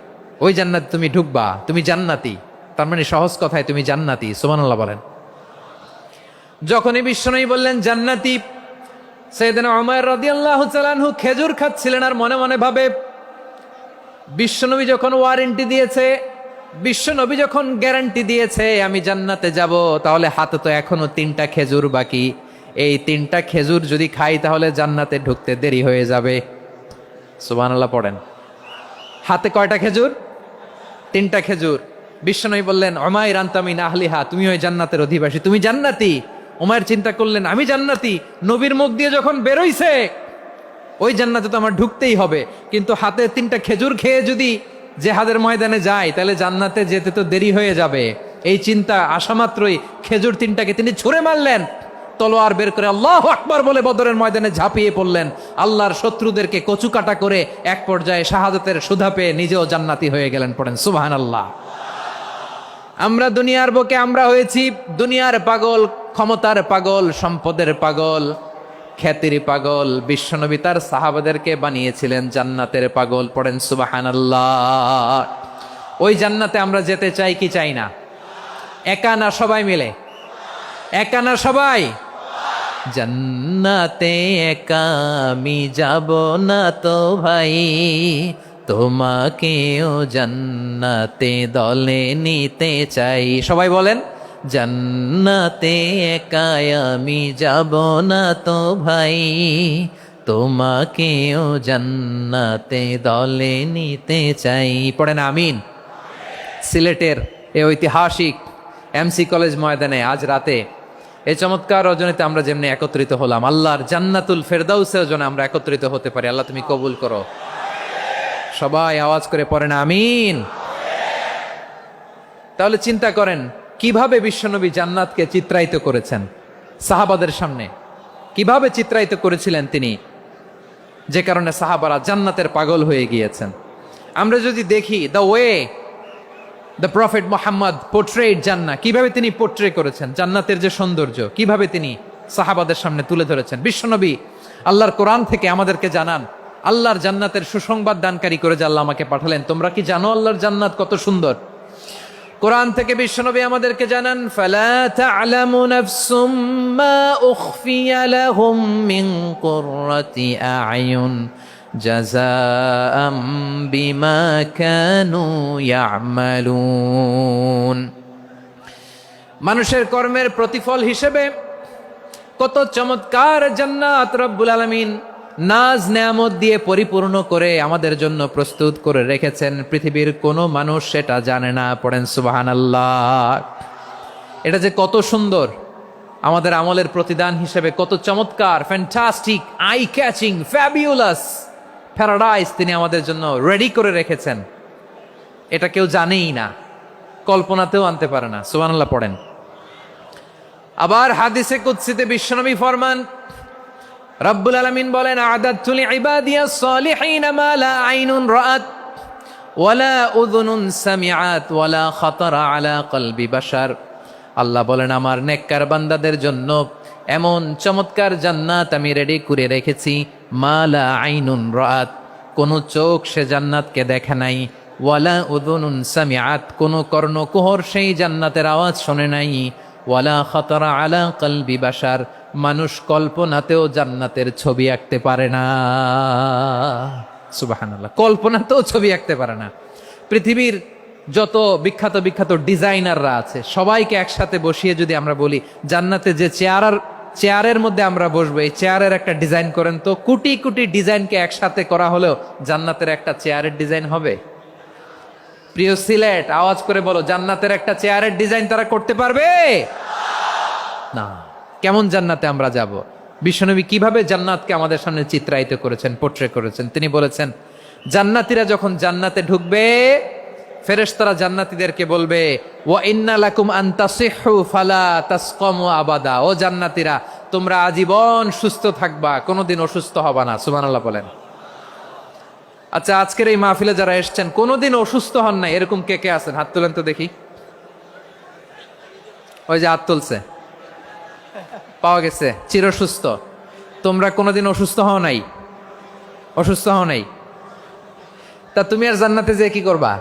ওই জান্নাতে তুমি ঢুকবা, তুমি জান্নাতি। তার মানে সহজ কথায় তুমি জান্নাতি। সুবহানাল্লাহ বলেন। যখনই বিশ্বনবী বললেন জান্নাতি, সাইয়েদনা উমাইর রাদিয়াল্লাহু তাআলা আনহু খেজুর খাচ্ছিলেন আর মনে মনে ভাবে বিশ্বনবী যখন ওয়ারেন্টি দিয়েছে, বিশ্বনবী যখন গ্যারান্টি দিয়েছে আমি জান্নাতে যাব, তাহলে হাতে তো এখনো 3টা খেজুর বাকি। এই 3টা খেজুর যদি খাই তাহলে জান্নাতে ঢুকতে দেরি হয়ে যাবে। সুবহানাল্লাহ পড়েন। হাতে কয়টা খেজুর? 3টা খেজুর। বিশ্বনবী বললেন, উমাইর আনতা মিন আহলিহা, তুমি ওই জান্নাতের অধিবাসী, তুমি জান্নাতি। উমাইর চিন্তা করলেন, আমি জান্নাতি, নবীর মুখ দিয়ে যখন বেরোইছে ওই জান্নাতে তো আমার ঢুকতেই হবে, কিন্তু হাতে 3টা খেজুর খেয়ে যদি জেহাদের ময়দানে যায় তাহলে জান্নাতে যেতে তো দেরি হয়ে যাবে। এই চিন্তা আসা মাত্রই খেজুর 3টাকে তিনি ছুঁড়ে মারলেন, তলোয়ার বের করে আল্লাহু আকবার বলে বদরের ময়দানে ঝাঁপিয়ে পড়লেন। আল্লাহর শত্রুদেরকে কচুকাটা করে এক পর্যায়ে শাহাদাতের সুধা পেয়ে নিজেও জান্নাতি হয়ে গেলেন। পড়েন সুবহানাল্লাহ। আমরা দুনিয়ার বুকে আমরা হয়েছি দুনিয়ার পাগল, ক্ষমতার পাগল, সম্পদের পাগল, খ্যাতির পাগল। বিশ্বনবী তার সাহাবাদেরকে বানিয়েছিলেন জান্নাতের পাগল। পড়েন সুবহানাল্লাহ। ওই জান্নাতে আমরা যেতে চাই কি চাই না? একা না সবাই মিলে? একা না সবাই? জান্নাতে একা আমি যাব না তো ভাই, তোমাকেও জান্নাতে দলে নিতে চাই। সবাই বলেন, জান্নাতে একা আমি যাব না তো ভাই, তোমাকেও জান্নাতে দলে নিতে চাই। পড়েন আমিন। সিলেটের এই ঐতিহাসিক এমসি কলেজ ময়দানে আজ রাতে এই চমৎকার রজনীতে আমরা যেমনি একত্রিত হলাম, আল্লাহর জান্নাতুল ফেরদাউসের জন্য আমরা একত্রিত হতে পারি। আল্লাহ তুমি কবুল করো। সবাই আওয়াজ করে পড়েন আমিন। তাহলে চিন্তা করেন কিভাবে বিশ্বনবী জান্নাতকে চিত্রায়িত করেছেন সাহাবাদের সামনে, কিভাবে চিত্রায়িত করেছিলেন তিনি, যে কারণে সাহাবারা জান্নাতের পাগল হয়ে গিয়েছেন। আমরা যদি দেখি the way the prophet Muhammad portrait জান্নাত, কিভাবে তিনি পোর্ট্রে করেছেন জান্নাতের যে সৌন্দর্য, কিভাবে তিনি সাহাবাদের সামনে তুলে ধরেছেন। বিশ্বনবী আল্লাহর কোরআন থেকে আমাদেরকে জানান আল্লাহর জান্নাতের সুসংবাদ দানকারী করে যে আল্লাহ আমাকে পাঠালেন। তোমরা কি জানো আল্লাহর জান্নাত কত সুন্দর? কোরআন থেকে বিশ্বনবী আমাদেরকে জানান, ফালা তা'লামু নাফসুম মা উখফিয়া লাহুম মিন কুররাতি আ'য়ুন জাযাআম বিমা কানু ইয়া'মালুন। মানুষের কর্মের প্রতিফল হিসেবে কত চমৎকার জান্নাত রব্বুল আলামিন নাজ নেয়ামত দিয়ে পরিপূর্ণ করে আমাদের জন্য প্রস্তুত করে রেখেছেন। পৃথিবীর কোনো মানুষ সেটা জানে না। পড়েন সুবহানাল্লাহ। এটা যে কত সুন্দর, আমাদের আমলের প্রতিদান হিসেবে কত চমৎকার, fantastic, eye catching, fabulous paradise তিনি আমাদের জন্য রেডি করে রেখেছেন। এটা কেউ জানেই না, কল্পনাতেও আনতে পারে না। সুবহানাল্লাহ পড়েন। আবার হাদিসে কুদসিতে বিশ্বনবী ফরমান, রব্বুল আলামিন বলেন, আ'দাতু লিইবাদিয়াস সালিহিনা মা লা আইনুন রাআত ওয়ালা উযুনুন সামিআত ওয়ালা খাতারা আলা কলবি বাশার। আল্লাহ বলেন, আমার নেককার বান্দাদের জন্য এমন চমৎকার জান্নাত আমি রেডি করে রেখেছি, মা লা আইনুন রাআত, কোন চোখ সে জান্নাতকে দেখে নাই, ওয়ালা উযুনুন সামিআত, কোন কর্ণকুহর সেই জান্নাতের আওয়াজ শোনে নাই, ওয়ালা খাতারা আলা কলবি বাশার, মানুষ কল্পনাতেও জান্নাতের ছবি আঁকতে পারে না। সুবহানাল্লাহ, কল্পনাতেও ছবি আঁকতে পারে না। পৃথিবীর যত বিখ্যাত বিখ্যাত ডিজাইনাররা আছে সবাইকে একসাথে বসিয়ে যদি আমরা বলি জান্নাতে যে চেয়ারের মধ্যে আমরা বসবো, এই চেয়ারের একটা ডিজাইন করেন তো, কোটি কোটি ডিজাইনকে একসাথে করা হলেও জান্নাতের একটা চেয়ারের ডিজাইন হবে? প্রিয় সিলেট, আওয়াজ করে বলো, জান্নাতের একটা চেয়ারের ডিজাইন তারা করতে পারবে না। কেমন জান্নাতে আমরা যাব? বিশ্বনবী কিভাবে জান্নাতকে আমাদের সামনে চিত্রায়িত করেছেন, পোর্ট্রে করেছেন। তিনি বলেছেন, জান্নাতীরা যখন জান্নাতে ঢুকবে ফেরেশতারা জান্নাতীদেরকে বলবে, ওয়া ইন্না লাকুম আন তাসিহু ফালা তাসকামু আবাদা, ও জান্নাতীরা তোমরা আজীবন সুস্থ থাকবা, কোনোদিন অসুস্থ হবা না। সুবহানাল্লাহ বলেন। আচ্ছা, আজকের এই মাহফিলে যারা এসেছেন কোনোদিন অসুস্থ হন নাই এরকম কে কে আছেন? হাত তুলেন তো দেখি। ওই যে হাত তুলছে, পাওয়া গেছে, চিরসুস্থ। তোমরা কোনোদিন অসুস্থ হও নাই? অসুস্থ হও নাই? তা তুমি আর জান্নাতে যে কি করবা?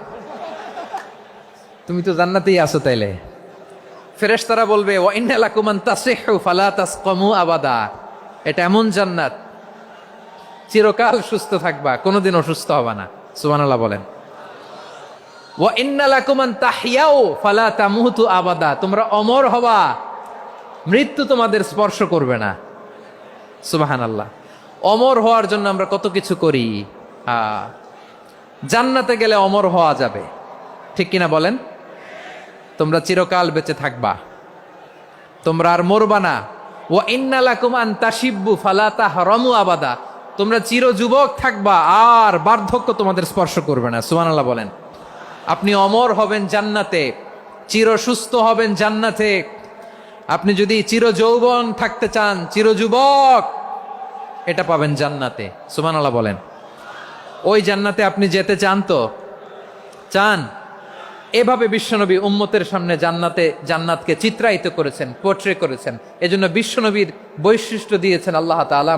তুমি তো জান্নাতেই আছো। তাইলে ফেরেশতারা বলবে, ওয়া ইন্না লাকুম আন তাসিহু ফালা তাসকামু আবাদা, এটা এমন জান্নাত চিরকাল সুস্থ থাকবা, কোনোদিন অসুস্থ হবা না। সুবহানাল্লাহ বলেন। ওয়া ইন্না লাকুম আন তাহইয়াও ফালা তামুতু আবাদা, তোমরা অমর হবা, মৃত্যু তোমাদের স্পর্শ করবে না। সুবহানাল্লাহ। অমর হওয়ার জন্য আমরা কত কিছু করি। জান্নাতে গেলে অমর হওয়া যাবে, ঠিক কিনা বলেন? তোমরা চিরকাল বেঁচে থাকবা, তোমরা আর মরবা না। ওয়া ইন্না লাকুম আন তাশিব্বু ফালা তাহরামু আবাদা, তোমরা চির যুবক থাকবা, আর বার্ধক্য তোমাদের স্পর্শ করবে না। সুবহানাল্লাহ বলেন। আপনি অমর হবেন জান্নাতে, চির সুস্থ হবেন জান্নাতে। আপনি যদি চির যৌবন থাকতে চান, চির যুবক, এটা পাবেন জান্নাতে। সুবহানাল্লাহ বলেন। ওই জান্নাতে আপনি যেতে চান তো? চান? এভাবে বিশ্বনবী উম্মতের সামনে জান্নাতকে চিত্রায়িত করেছেন, পোর্ট্রে করেছেন। এজন্য বিশ্বনবীর বৈশিষ্ট্য দিয়েছেন আল্লাহ তাআলা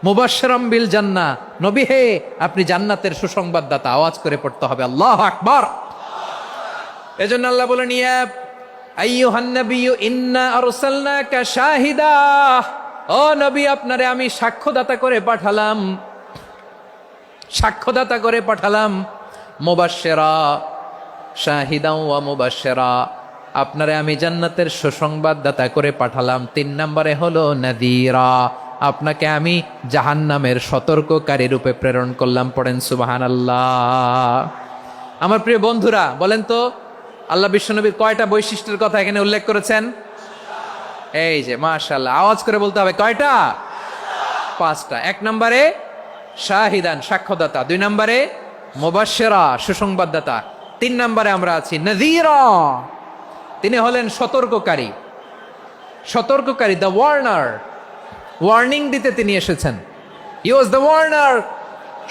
মুবাশশিরাম বিল জান্নাহ। নবী হে, আপনি জান্নাতের সুসংবাদদাতা। আওয়াজ করে পড়তে হবে আল্লাহু আকবার। এজন্য আল্লাহ বলেন, ইয়া আইয়ুহান নাবিয়্যু ইন্না আরসালনাকা শাহিদা, ও নবী, আপনারে আমি সাক্ষ্যদাতা করে পাঠালাম, সাক্ষ্যদাতা করে পাঠালাম। মুবাশশিরা, শাহিদা ওয়া মুবাশশিরা, আপনারে আমি জান্নাতের সুসংবাদদাতা করে পাঠালাম। 3 নম্বরে হলো নাযীরা, আপনাকে আমি জাহান্নামের সতর্ককারী রূপে প্রেরণ করলাম। পড়েন সুবহানাল্লাহ। আমার প্রিয় বন্ধুরা, বলেন তো আল্লাহ বিশ্বনবীর কয়টা বৈশিষ্ট্যের কথা এখানে উল্লেখ করেছেন? এই যে মাশাআল্লাহ, আওয়াজ করে বলতে হবে, কয়টা? 5টা। 1 নম্বরে শাহিদান, সাক্ষ্যদাতা। 2 নম্বরে মুবাশশিরা, সুসংবাদদাতা। 3 নম্বরে আমরা আছি নাযীরা, তিনি হলেন সতর্ককারী। সতর্ককারী, দ্য ওয়ার্নার, ওয়ার্নিং দিতে তিনি এসেছেন। হি ওয়াজ দ্য ওয়ার্নার,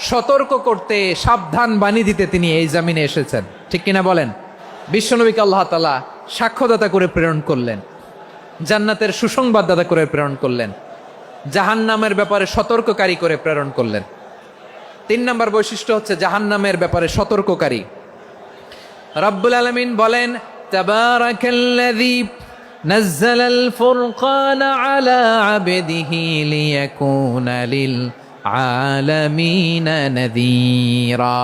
সতর্ক করতে, সাবধান বাণী দিতে তিনি এই জামিনে এসেছেন, ঠিক কিনা বলেন? বিশ্বনবীকে আল্লাহ তাআলা সাক্ষ্যদাতা করে প্রেরণ করলেন, জান্নাতের সুসংবাদদাতা করে প্রেরণ করলেন, জাহান্নামের ব্যাপারে সতর্ককারী করে প্রেরণ করলেন। 3 নম্বর বৈশিষ্ট্য হচ্ছে জাহান্নামের ব্যাপারে সতর্ককারী। রব্বুল আলামিন বলেন, তাবারাকাল্লাযী নাযালাল ফুরকানা আলা আবদিহি লিয়াকুনা লিল আলামিনা নাযীরা,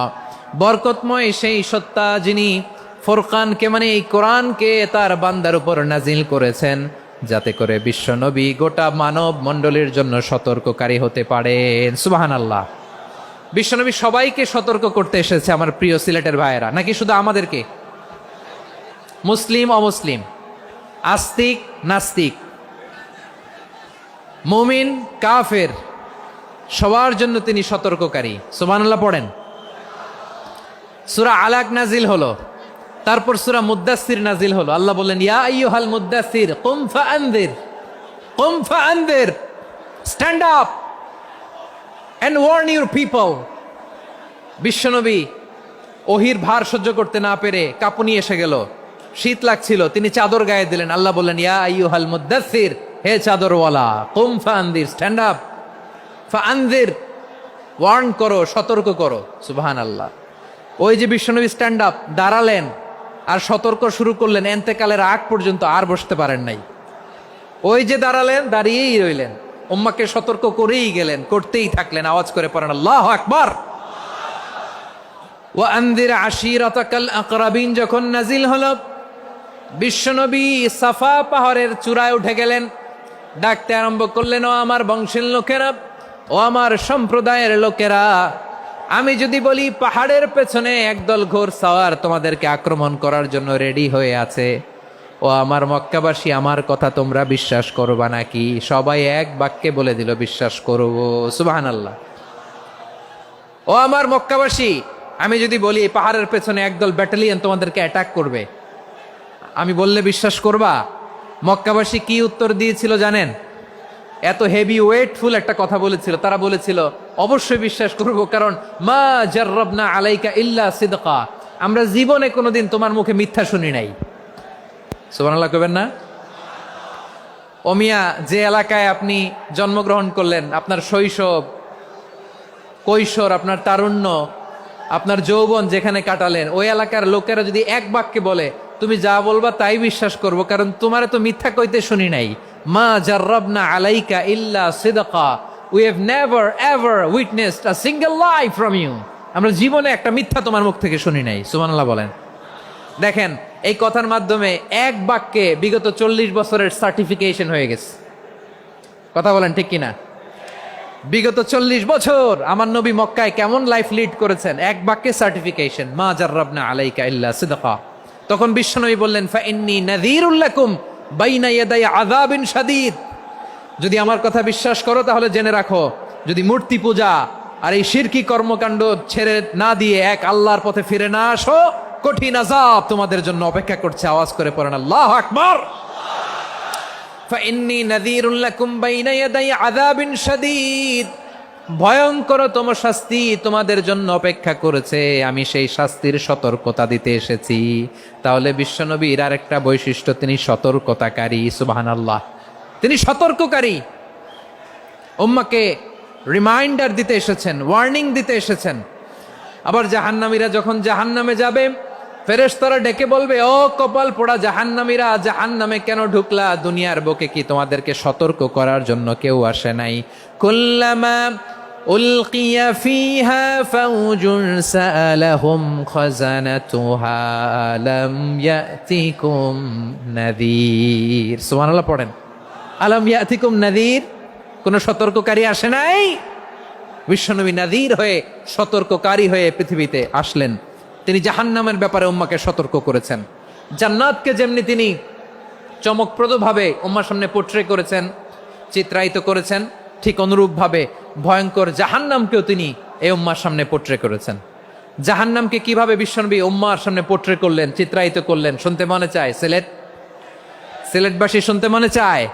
বরকতময় সেই সত্তা যিনি ফুরকানকে, মানে এই কোরআনকে তার বান্দার উপর নাজিল করেছেন, যাতে করে বিশ্বনবী গোটা মানব মণ্ডলীর জন্য সতর্ককারী হতে পারেন। সুবহানাল্লাহ। বিশ্বনবী সবাইকে সতর্ক করতে এসেছে, আমার প্রিয় সিলেটের ভাইয়েরা, নাকি শুধু আমাদেরকে? মুসলিম অমুসলিম, আস্তিক নাস্তিক, মুমিন কাফের, সবার জন্য তিনি সতর্ককারী। সুবহানাল্লাহ পড়েন। সূরা আলাক নাজিল হলো, তারপর সূরা মুদ্দাসসির নাজিল হলো। আল্লাহ বললেন, ইয়া আইয়ুহাল মুদ্দাসসির কুম ফাআনযির, কুম ফাআনযির, stand up and warn your people. বিশ্বনবী ওহির ভার সহ্য করতে না পেরে কাঁপুনি এসে গেল, শীত লাগছিল, তিনি চাদর গায়ে দিলেন। আল্লাহ বললেন, ইয়া আইয়ুহাল মুদ্দাসসির, হে চাদরওয়ালা, কুম ফাআনযির, স্ট্যান্ড আপ, ফাআনযির, ওয়ার্ন করো, সতর্ক করো। সুবহানাল্লাহ। ওই যে বিশ্বনবী স্ট্যান্ড আপ, দাঁড়ালেন আর সতর্ক শুরু করলেন, এন্তেকালের আগ পর্যন্ত আর বসতে পারেন নাই। ওই যে দাঁড়ালেন, দাঁড়িয়েই রইলেন, উম্মাকে সতর্ক করেই গেলেন, করতেই থাকলেন। আওয়াজ করে পড়েন আল্লাহু আকবার। ওয়া আনযির আশীরাতাকাল আকরাবিন যখন নাজিল হলো, বিশ্বনবী সাফা পাহাড়ের চূড়ায় উঠে গেলেন, ডাকতে আরম্ভ করলেন, ও আমার বংশের লোকেরা, ও আমার সম্প্রদায়ের লোকেরা, আমি যদি বলি পাহাড়ের পেছনে একদল ঘোড়সাওয়ার তোমাদেরকে আক্রমণ করার জন্য রেডি হয়ে আছে, ও আমার মক্কাবাসী, আমার কথা তোমরা বিশ্বাস করবা নাকি? সবাই এক বাক্যে বলে দিল, বিশ্বাস করব। সুবহানাল্লাহ। ও আমার মক্কাবাসী, আমি যদি বলি পাহাড়ের পেছনে একদল ব্যাটালিয়ন তোমাদেরকে অ্যাটাক করবে, আমি বললে বিশ্বাস করবা? মক্কাবাসী কি উত্তর দিয়েছিল জানেন? এত হেভি ওয়েটফুল একটা কথা বলেছিল। তারা বলেছিল, অবশ্যই বিশ্বাস করব, কারণ মা জাররাবনা আলাইকা ইল্লা সিদকা, আমরা জীবনে কোনোদিন তোমার মুখে মিথ্যা শুনি নাই। সুবহানাল্লাহ কইবেন না? ও মিয়া, যে এলাকায় আপনি জন্মগ্রহণ করলেন, আপনার শৈশব, কৈশোর, আপনার তারুণ্য, আপনার যৌবন যেখানে কাটালেন, ওই এলাকার লোকেরা যদি এক বাক্যে বলে, তুমি যা বলবা তাই বিশ্বাস করব, কারণ তোমারে তো মিথ্যা কইতে শুনি নাই। মা জাররাবনা আলাইকা ইল্লা সিদকা, we have never ever witnessed a single lie from you. আমরা জীবনে একটা মিথ্যা তোমার মুখ থেকে শুনি নাই, সুবহানাল্লাহ বলেন। দেখেন এই কথার মাধ্যমে এক বাক্যে বিগত 40 বছরের সার্টিফিকেশন হয়ে গেছে। কথা বলেন ঠিক কিনা? বিগত 40 বছর আমার নবী মক্কায় কেমন লাইফ লিড করেছেন, এক বাক্যে সার্টিফিকেশন, মা জাররাবনা আলাইকা ইল্লা সিদকা। তখন বিশ্বনবী বললেন, ফা ইন্নী নাযীরুল লাকুম বাইনা ইয়াদাই আযাবিন শাদীদ। যদি আমার কথা বিশ্বাস করো তাহলে জেনে রাখো, যদি মূর্তি পূজা আর এই শিরকি কর্মকাণ্ড ছেড়ে না দিয়ে এক আল্লাহর পথে ফিরে না আসো, কঠিন আযাব তোমাদের জন্য অপেক্ষা করছে। আওয়াজ করে পড়েন আল্লাহু আকবার। ফাইন্নী নাযীরুল লাকুম বাইনা ইয়াদাই আযাবিন শাদীদ। ভয়ঙ্করতম শাস্তি তোমাদের জন্য অপেক্ষা করেছে, আমি সেই শাস্তির সতর্কতা দিতে এসেছি। তাহলে বিশ্বনবীর আরেকটা বৈশিষ্ট্য, তিনি সতর্কতাকারী। সুবহানাল্লাহ, তিনি সতর্ককারী। উম্মাকে রিমাইন্ডার দিতে এসেছেন, ওয়ার্নিং দিতে এসেছেন। আবার জাহান্নামীরা যখন জাহান্নামে যাবে, ফেরেশতারা ডেকে বলবে, ও কপাল পোড়া জাহান্নামীরা, জাহান্নামে কেন ঢুকলা? দুনিয়ার বুকে কি তোমাদেরকে সতর্ক করার জন্য কেউ আসে নাই? কুল্লামা উলকিয়া ফিহা ফাউজুন সাআলাহুম খাজানাতুহা আলাম ইয়াতিকুম নাযীর। সুবহানাল্লাহ পড়েন, আলাম ইয়াতিকুম নাযীর। কোন সতর্ককারী আসে নাই? বিশ্বনবী নাযীর হয়ে, সতর্ককারী হয়ে পৃথিবীতে আসলেন। তিনি জাহান্নামের ব্যাপারে উম্মাকে সতর্ক করেছেন। জান্নাতকে যেমনি তিনি চমকপ্রদভাবে উম্মার সামনে পোট্রে করেছেন, চিত্রায়িত করেছেন, ঠিক অনুরূপভাবে ভয়ঙ্কর জাহান্নামকেও তিনি এই উম্মার সামনে পোট্রে করেছেন। জাহান্নামকে কিভাবে বিশ্বনবী উম্মার সামনে পোট্রে করলেন, চিত্রায়িত করলেন, শুনতে মনে চায়? সিলেটবাসী শুনতে মনে চায়?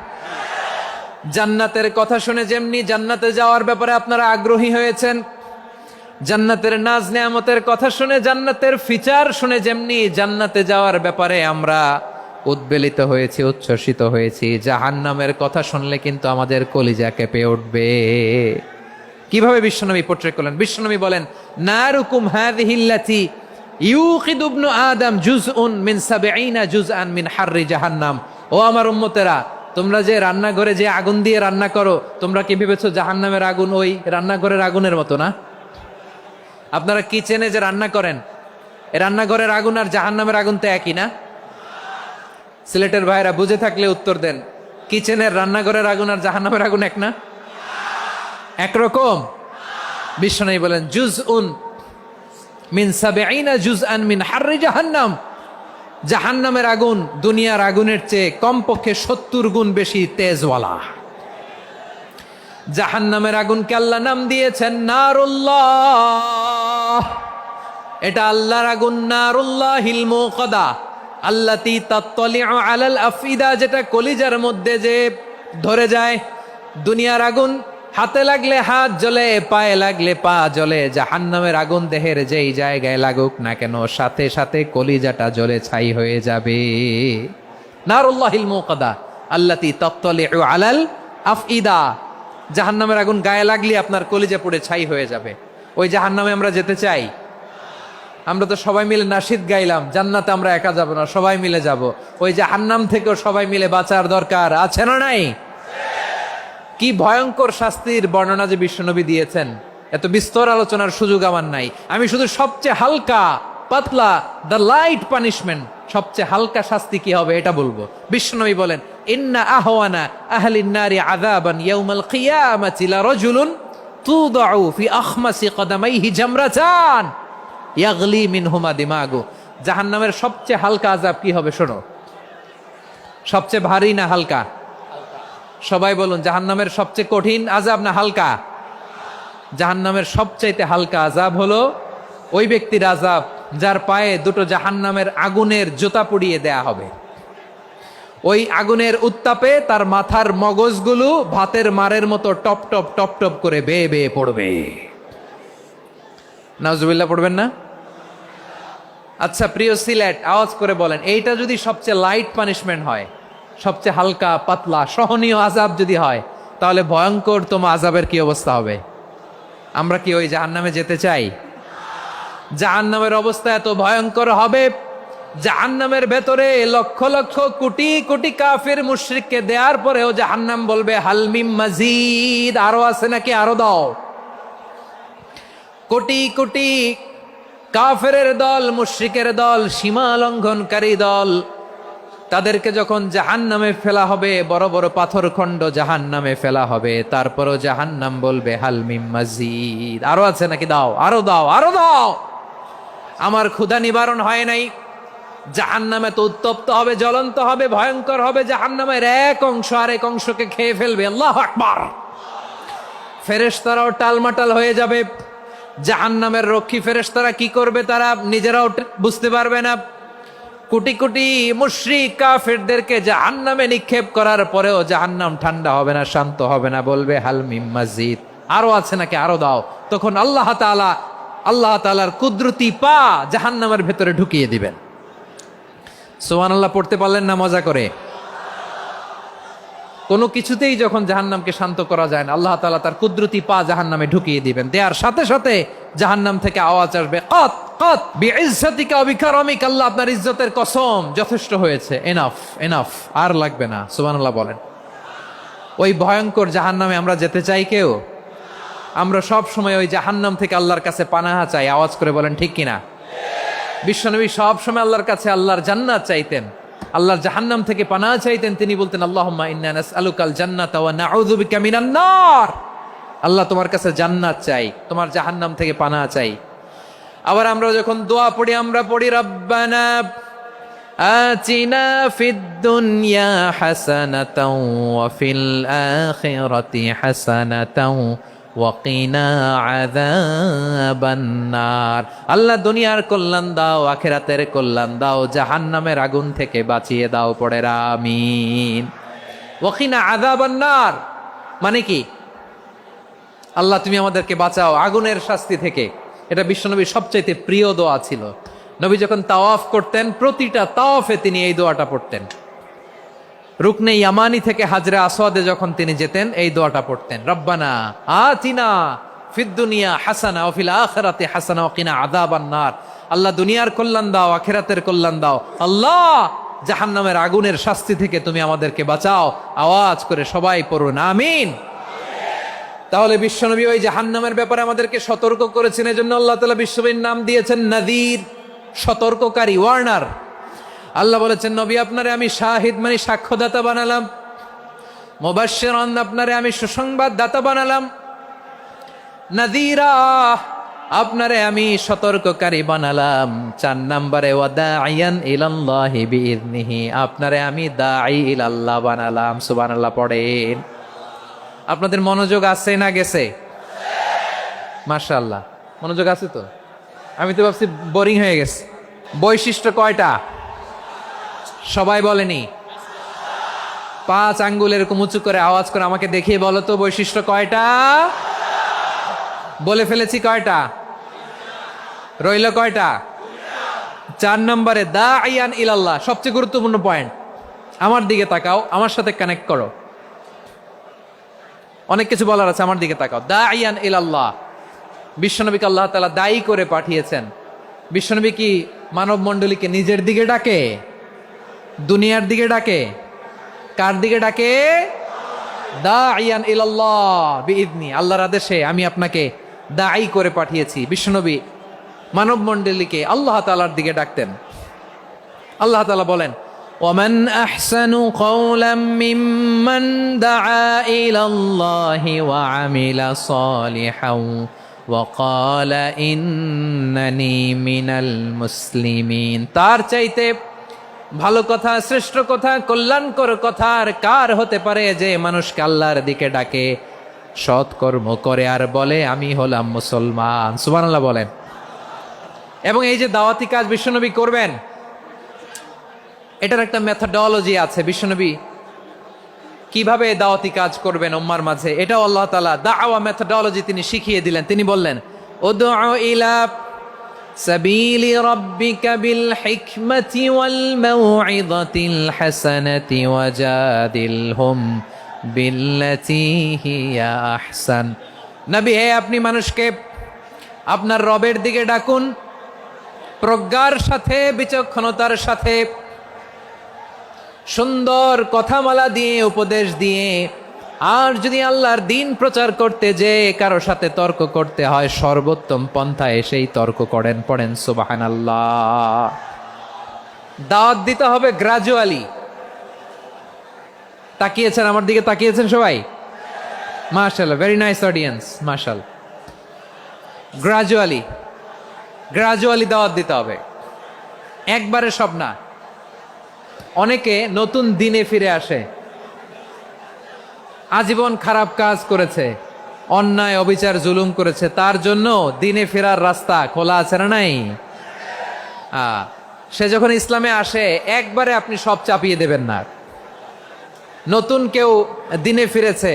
জান্নাতের কথা শুনে যেমনি জান্নাতে যাওয়ার ব্যাপারে আপনারা আগ্রহী হয়েছেন, জান্নাতের নাজ নেয়ামতের কথা শুনে, জান্নাতের ফিচার শুনে যেমনি জান্নাতে যাওয়ার ব্যাপারে আমরা উদ্বেলিত হয়েছি, উচ্ছ্বসিত হয়েছি, জাহান্নামের কথা শুনলে কিন্তু আমাদের কলিজা কেঁপে উঠবে। কিভাবে বিশ্বনবী পোট্রে করলেন? বিশ্বনবী বলেন, নারুকুম হাযিহিল্লাতী ইউকিদু ইবনু আদম জুজউন মিন ৭০ জুজআন মিন হাররি জাহান্নাম। ও আমার উম্মতেরা, তোমরা যে রান্নাঘরে যে আগুন দিয়ে রান্না করো, তোমরা কি ভেবেছো জাহান্নামের আগুন ওই রান্নাঘরের আগুনের মতো না? আপনারা কিচেনে যে রান্না করেন, এই রান্নাঘরের আগুন আর জাহান্নামের আগুন তো একই না? সিলেটের ভাইরা বুঝে থাকলে উত্তর দেন, কিচেনের রান্নাঘরের আগুন আর জাহান্নামের আগুন এক না? একরকম? বিশ্বনবী বলেন, জুজউন মিন ৭০ জুজআন মিন হাররি জাহান্নাম। জাহান্নামের আগুন দুনিয়ার আগুনের চেয়ে কমপক্ষে ৭০ গুণ বেশি তেজওয়ালা। জাহান্নামের আগুনকে আল্লাহ নাম দিয়েছেন নারুল্লাহ। এটা আল্লাহর আগুন, নারুল্লাহিল মুকাদা আল্লাতী তাত্তালিউ আলাল আফইদা, যেটা কলিজার মধ্যে যে ধরে যায়। দুনিয়ার আগুন হাতে লাগলে হাত জ্বলে, পায়ে লাগলে পা জ্বলে। জাহান্নামের আগুন দেহের যেই জায়গায় লাগুক না কেন, সাথে সাথে কলিজাটা জ্বলে ছাই হয়ে যাবে। নারুল্লাহিল মুকাদা আল্লাতী তাত্তালিউ আলাল আফইদা। জাহান্নামের আগুন গায়ে লাগলে আপনার কলিজা পুড়ে ছাই হয়ে যাবে। ওই জাহান্নামে আমরা যেতে চাই? আমরা তো সবাই মিলে নাশিদ গাইলাম, জান্নাতে আমরা একা যাব না, সবাই মিলে যাব। ওই জাহান্নাম থেকেও সবাই মিলে বাঁচার দরকার আছে না নাই? কি ভয়ঙ্কর শাস্তির বর্ণনা যে বিশ্বনবী দিয়েছেন, এত বিস্তর আলোচনার সুযোগ আমার নাই। আমি শুধু সবচেয়ে হালকা পাতলা, দ্য লাইট পানিশমেন্ট, সবচেয়ে হালকা শাস্তি কি হবে এটা বলবো। বিশ্বনবী বলেন, ইন্না আহওয়ানা আহলিন নারি আযাবান ইয়াউমাল কিয়ামাতি লারাজুলুন তুদাউ ফি আখমাসি কদামাইহি জামরাতান ইয়াগলি মিনহুমা দিমাগু। জাহান্নামের সবচেয়ে হালকা আযাব কি হবে শোনো। সবচেয়ে ভারী না হালকা? সবাই বলুন, জাহান্নামের সবচেয়ে কঠিন আযাব না হালকা? জাহান্নামের সবচাইতে হালকা আযাব হলো ওই ব্যক্তির আযাব যার পায়ে দুটো জাহান্নামের আগুনের জুতা পুড়িয়ে দেয়া হবে। ওই আগুনের উত্তাপে তার মাথার মগজগুলো ভাতের মারের মতো টপ টপ টপ টপ করে বেয়ে বেয়ে পড়বে। নাউজুবিল্লাহ পড়বেন না? আচ্ছা প্রিয় সিলেট, আওয়াজ করে বলেন, এইটা যদি সবচেয়ে লাইট পানিশমেন্ট হয়, সবচেয়ে হালকা পাতলা সহনীয় আযাব যদি হয়, তাহলে ভয়ঙ্করতম আযাবের কি অবস্থা হবে? আমরা কি ওই জাহান্নামে যেতে চাই? জাহান্নামের অবস্থা এত ভয়ঙ্কর হবে, জাহান্নামের ভেতরে লক্ষ লক্ষ কোটি কোটি কাফির মুশরিককে দেওয়ার পরেও জাহান্নাম বলবে হাল মিম মাজিদ, আরো আছে নাকি, আরো দাও। কোটি কোটি কাফেরের দল, মুশরিকের দল, সীমা লঙ্ঘনকারী দল, তাদেরকে যখন জাহান্নামে ফেলা হবে, বড় বড় পাথর খণ্ড জাহান্নামে ফেলা হবে, তারপরও জাহান্নাম বলবে হাল মিম মাজিদ, আরো আছে নাকি, দাও, আরো দাও, আরো দাও। আমার ক্ষুধা নিবারণ হয় নাই। জাহান্নামে তো উত্তপ্ত হবে, জ্বলন্ত হবে, ভয়ঙ্কর হবে। জাহান্নামের এক অংশ আরেক অংশকে খেয়ে ফেলবে। আল্লাহু আকবার। ফেরেশতারাও টালমাটাল হয়ে যাবে। জাহান্নামের রক্ষী ফেরেশতারা কি করবে তারা নিজেরাও বুঝতে পারবে না। কোটি কোটি মুশরিক কাফেরদেরকে জাহান্নামে নিক্ষেপ করার পরেও জাহান্নাম ঠান্ডা হবে না, শান্ত হবে না, বলবে হাল মিম মাজিদ, আরো আছে নাকি, আরো দাও। তখন আল্লাহ তাআলার কুদরতি পা জাহান্নামের ভেতরে ঢুকিয়ে দিবেন। সুবহানাল্লাহ পড়তে পারলেন না মজা করে? কোনো কিছুতেই যখন জাহান্নামকে শান্ত করা যায় না, আল্লাহ তাআলা তার কুদরতি পা জাহান্নামে ঢুকিয়ে দিবেন। দেওয়ার সাথে সাথে জাহান্নাম থেকে আওয়াজ আসবে, কত কত বিইজ্জাতিকা ওয়া বিকারামিকা, আল্লাহ আপনার ইজ্জতের কসম, যথেষ্ট হয়েছে, এনাফ এনাফ, আর লাগবে না। সুবহানাল্লাহ বলেন। ওই ভয়ঙ্কর জাহান্নামে আমরা যেতে চাই কেউ? আমরা সব সময় ওই জাহান্নাম থেকে আল্লাহর কাছে পানাহা চাই। আওয়াজ করে বলেন ঠিক কিনা? বিশ্বনবী সব সময় আল্লাহর কাছে আল্লাহর জান্নাত চাইতেন, আল্লাহর জাহান্নাম থেকে পানাহা চাইতেন। তিনি বলতেন আল্লাহুম্মা ইন্না নাসআলুকাল জান্নাতা ওয়া নাউযু বিকা মিনান নার। আল্লাহ তোমার কাছে জান্নাত চাই, তোমার জাহান্নাম থেকে পানাহা চাই। আবার আমরা যখন দোয়া পড়ি, আমরা পড়ি রব্বানা আতিনা ফিদ দুনিয়া হাসানাতাও ওয়া ফিল আখিরাতি হাসানাতাও ওয়া কিনা আযাবান নার। আল্লাহ দুনিয়ার কল্যাণ দাও, আখিরাতের কল্যাণ দাও, জাহান্নামের আগুন থেকে বাঁচিয়ে দাও। পড়ে আমিন। ওয়া কিনা আযাবান নার মানে কি? আল্লাহ তুমি আমাদেরকে বাঁচাও আগুনের শাস্তি থেকে। এটা বিশ্বনবীর সবচাইতে প্রিয় দোয়া ছিল। নবী যখন তাওয়াফ করতেন, প্রতিটা তাওয়াফে তিনি এই দোয়াটা পড়তেন। রুকনে ইয়ামানি থেকে হাজরে আসওয়াদে যখন তিনি যেতেন, এই দোয়াটা পড়তেন, রব্বানা আতিনা ফিদ দুনিয়া হাসানা ওয়া ফিল আখিরাতি হাসানা ওয়া কিনা আযাবান নার। আল্লাহ দুনিয়ার কল্যাণ দাও, আখিরাতের কল্যাণ দাও। আল্লাহ জাহান্নামের আগুনের শাস্তি থেকে তুমি আমাদেরকে বাঁচাও। আওয়াজ করে সবাই পড়ুন আমিন। তাহলে বিশ্বনবী ওই জাহান্নামের ব্যাপারে আমাদেরকে সতর্ক করেছেন। এজন্য আল্লাহ তাআলা বিশ্বনবীর নাম দিয়েছেন নাযীর, সতর্ককারী, ওয়ার্নার। আল্লাহ বলেছেন নবী আপনারে আমি শাহিদ মানে সাক্ষ্যদাতা বানালাম, মুবাশশিরান আপনারে আমি সুসংবাদ দাতা বানালাম, নাযীরা আপনারে আমি সতর্ককারী বানালাম। 4 নম্বরে ওয়া দাঈয়ান ইলাল্লাহি বিইذনিহি, আপনারে আমি দাঈ ইলাল্লাহ বানালাম। সুবহানাল্লাহ পড়েন। আপনাদের মনোযোগ আছে না গেছে? মাশাআল্লাহ মনোযোগ আছে তো। আমি তো ভাবছি বোরিং হয়ে গেছে। বৈশিষ্ট্য কয়টা সবাই বলেনি? 5 আঙ্গুল এরকম উঁচু করে আওয়াজ করে আমাকে দেখিয়ে বলো তো বৈশিষ্ট্য কয়টা? বলে ফেলেছি কয়টা? রইল কয়টা? 4 নম্বরে দাঈয়ান ইলাল্লাহ, সবচেয়ে গুরুত্বপূর্ণ পয়েন্ট। আমার দিকে তাকাও, আমার সাথে কানেক্ট করো। অনেক কিছু বলার আছে, আমার দিকে তাকাও। দাঈয়ান ইলাল্লাহ, বিশ্বনবীকে আল্লাহ তাআলা দায়ী করে পাঠিয়েছেন। বিশ্বনবী কি মানব মণ্ডলীকে নিজের দিকে ডাকে? দুনিয়ার দিকে ডাকে? কার দিকে ডাকে? দাঈয়ান ইলাল্লাহ বিইذনি, আল্লাহর আদেশে আমি আপনাকে দায়ী করে পাঠিয়েছি। বিশ্বনবী মানব মণ্ডলীকে আল্লাহ তাআলার দিকে ডাকতেন। আল্লাহ তাআলা বলেন ومن أحسن قولا ممن دعا إلى الله وعمل صالحا وقال إنني من المسلمين। তার চাইতে ভালো কথা, শ্রেষ্ঠ কথা, কল্যাণকর কথা আর কার হতে পারে যে মানুষকে আল্লাহর দিকে ডাকে, সৎকর্ম করে আর বলে আমি হলাম মুসলমান। সুবহানাল্লাহ বলেন। এবং এই যে দাওয়াতি কাজ বিশ্বনবী করবেন, এটার একটা মেথডোলজি আছে। বিশ্বনবী কিভাবে দাওয়াতি কাজ করবেন উম্মার মাঝে, এটাও আল্লাহ তাআলা দাওয়া মেথডোলজি তিনি শিখিয়ে দিলেন। তিনি বললেন উদউ ইলা সাবিলি রাব্বিকা বিল হিকমাতি ওয়াল মাউইযাতিল হাসানাতি ওয়াজাদিলহুম বিল্লাতী হিয়া আহসান। নবী হে, আপনি মানুষকে আপনার রবের দিকে ডাকুন প্রজ্ঞার সাথে, বিচক্ষণতার সাথে, সুন্দর কথামালা দিয়ে, উপদেশ দিয়ে, আর যদি আল্লাহর দিন প্রচার করতে যে কারো সাথে তর্ক করতে হয়, সর্বোত্তম পন্থায় সেই তর্ক করেন। পড়েন সুবহানাল্লাহ। দাওয়াত দিতে হবে গ্রাজুয়ালি। তাকিয়েছেন আমার দিকে, তাকিয়েছেন সবাই? মাশাআল্লাহ, ভেরি নাইস অডিয়েন্স, মাশাআল্লাহ। গ্রাজুয়ালি গ্রাজুয়ালি দাওয়াত দিতে হবে, একবারে সব না। অনেকে নতুন দিনে ফিরে আসে, আজীবন খারাপ কাজ করেছে, অন্যায় অবিচার জুলুম করেছে, তার জন্য দিনে ফেরার রাস্তা খোলা আছে না নাই? সে যখন ইসলামে আসে একবারে আপনি সব চাপিয়ে দেবেন না। নতুন কেউ দিনে ফিরেছে,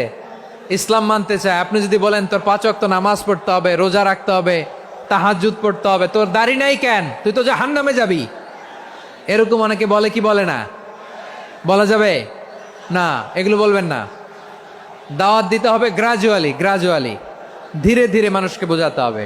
ইসলাম মানতে চায়, আপনি যদি বলেন তোর 5 ওয়াক্ত নামাজ পড়তে হবে, রোজা রাখতে হবে, তাহাজ্জুদ পড়তে হবে, তোর দাড়ি নাই কেন, তুই তো জাহান্নামে যাবি, এরকম অনেকে বলে কি বলে না? বলা যাবে না, এগুলো বলবেন না। দাওয়াত দিতে হবে গ্রাজুয়ালি, ধীরে ধীরে মানুষকে বোঝাতে হবে।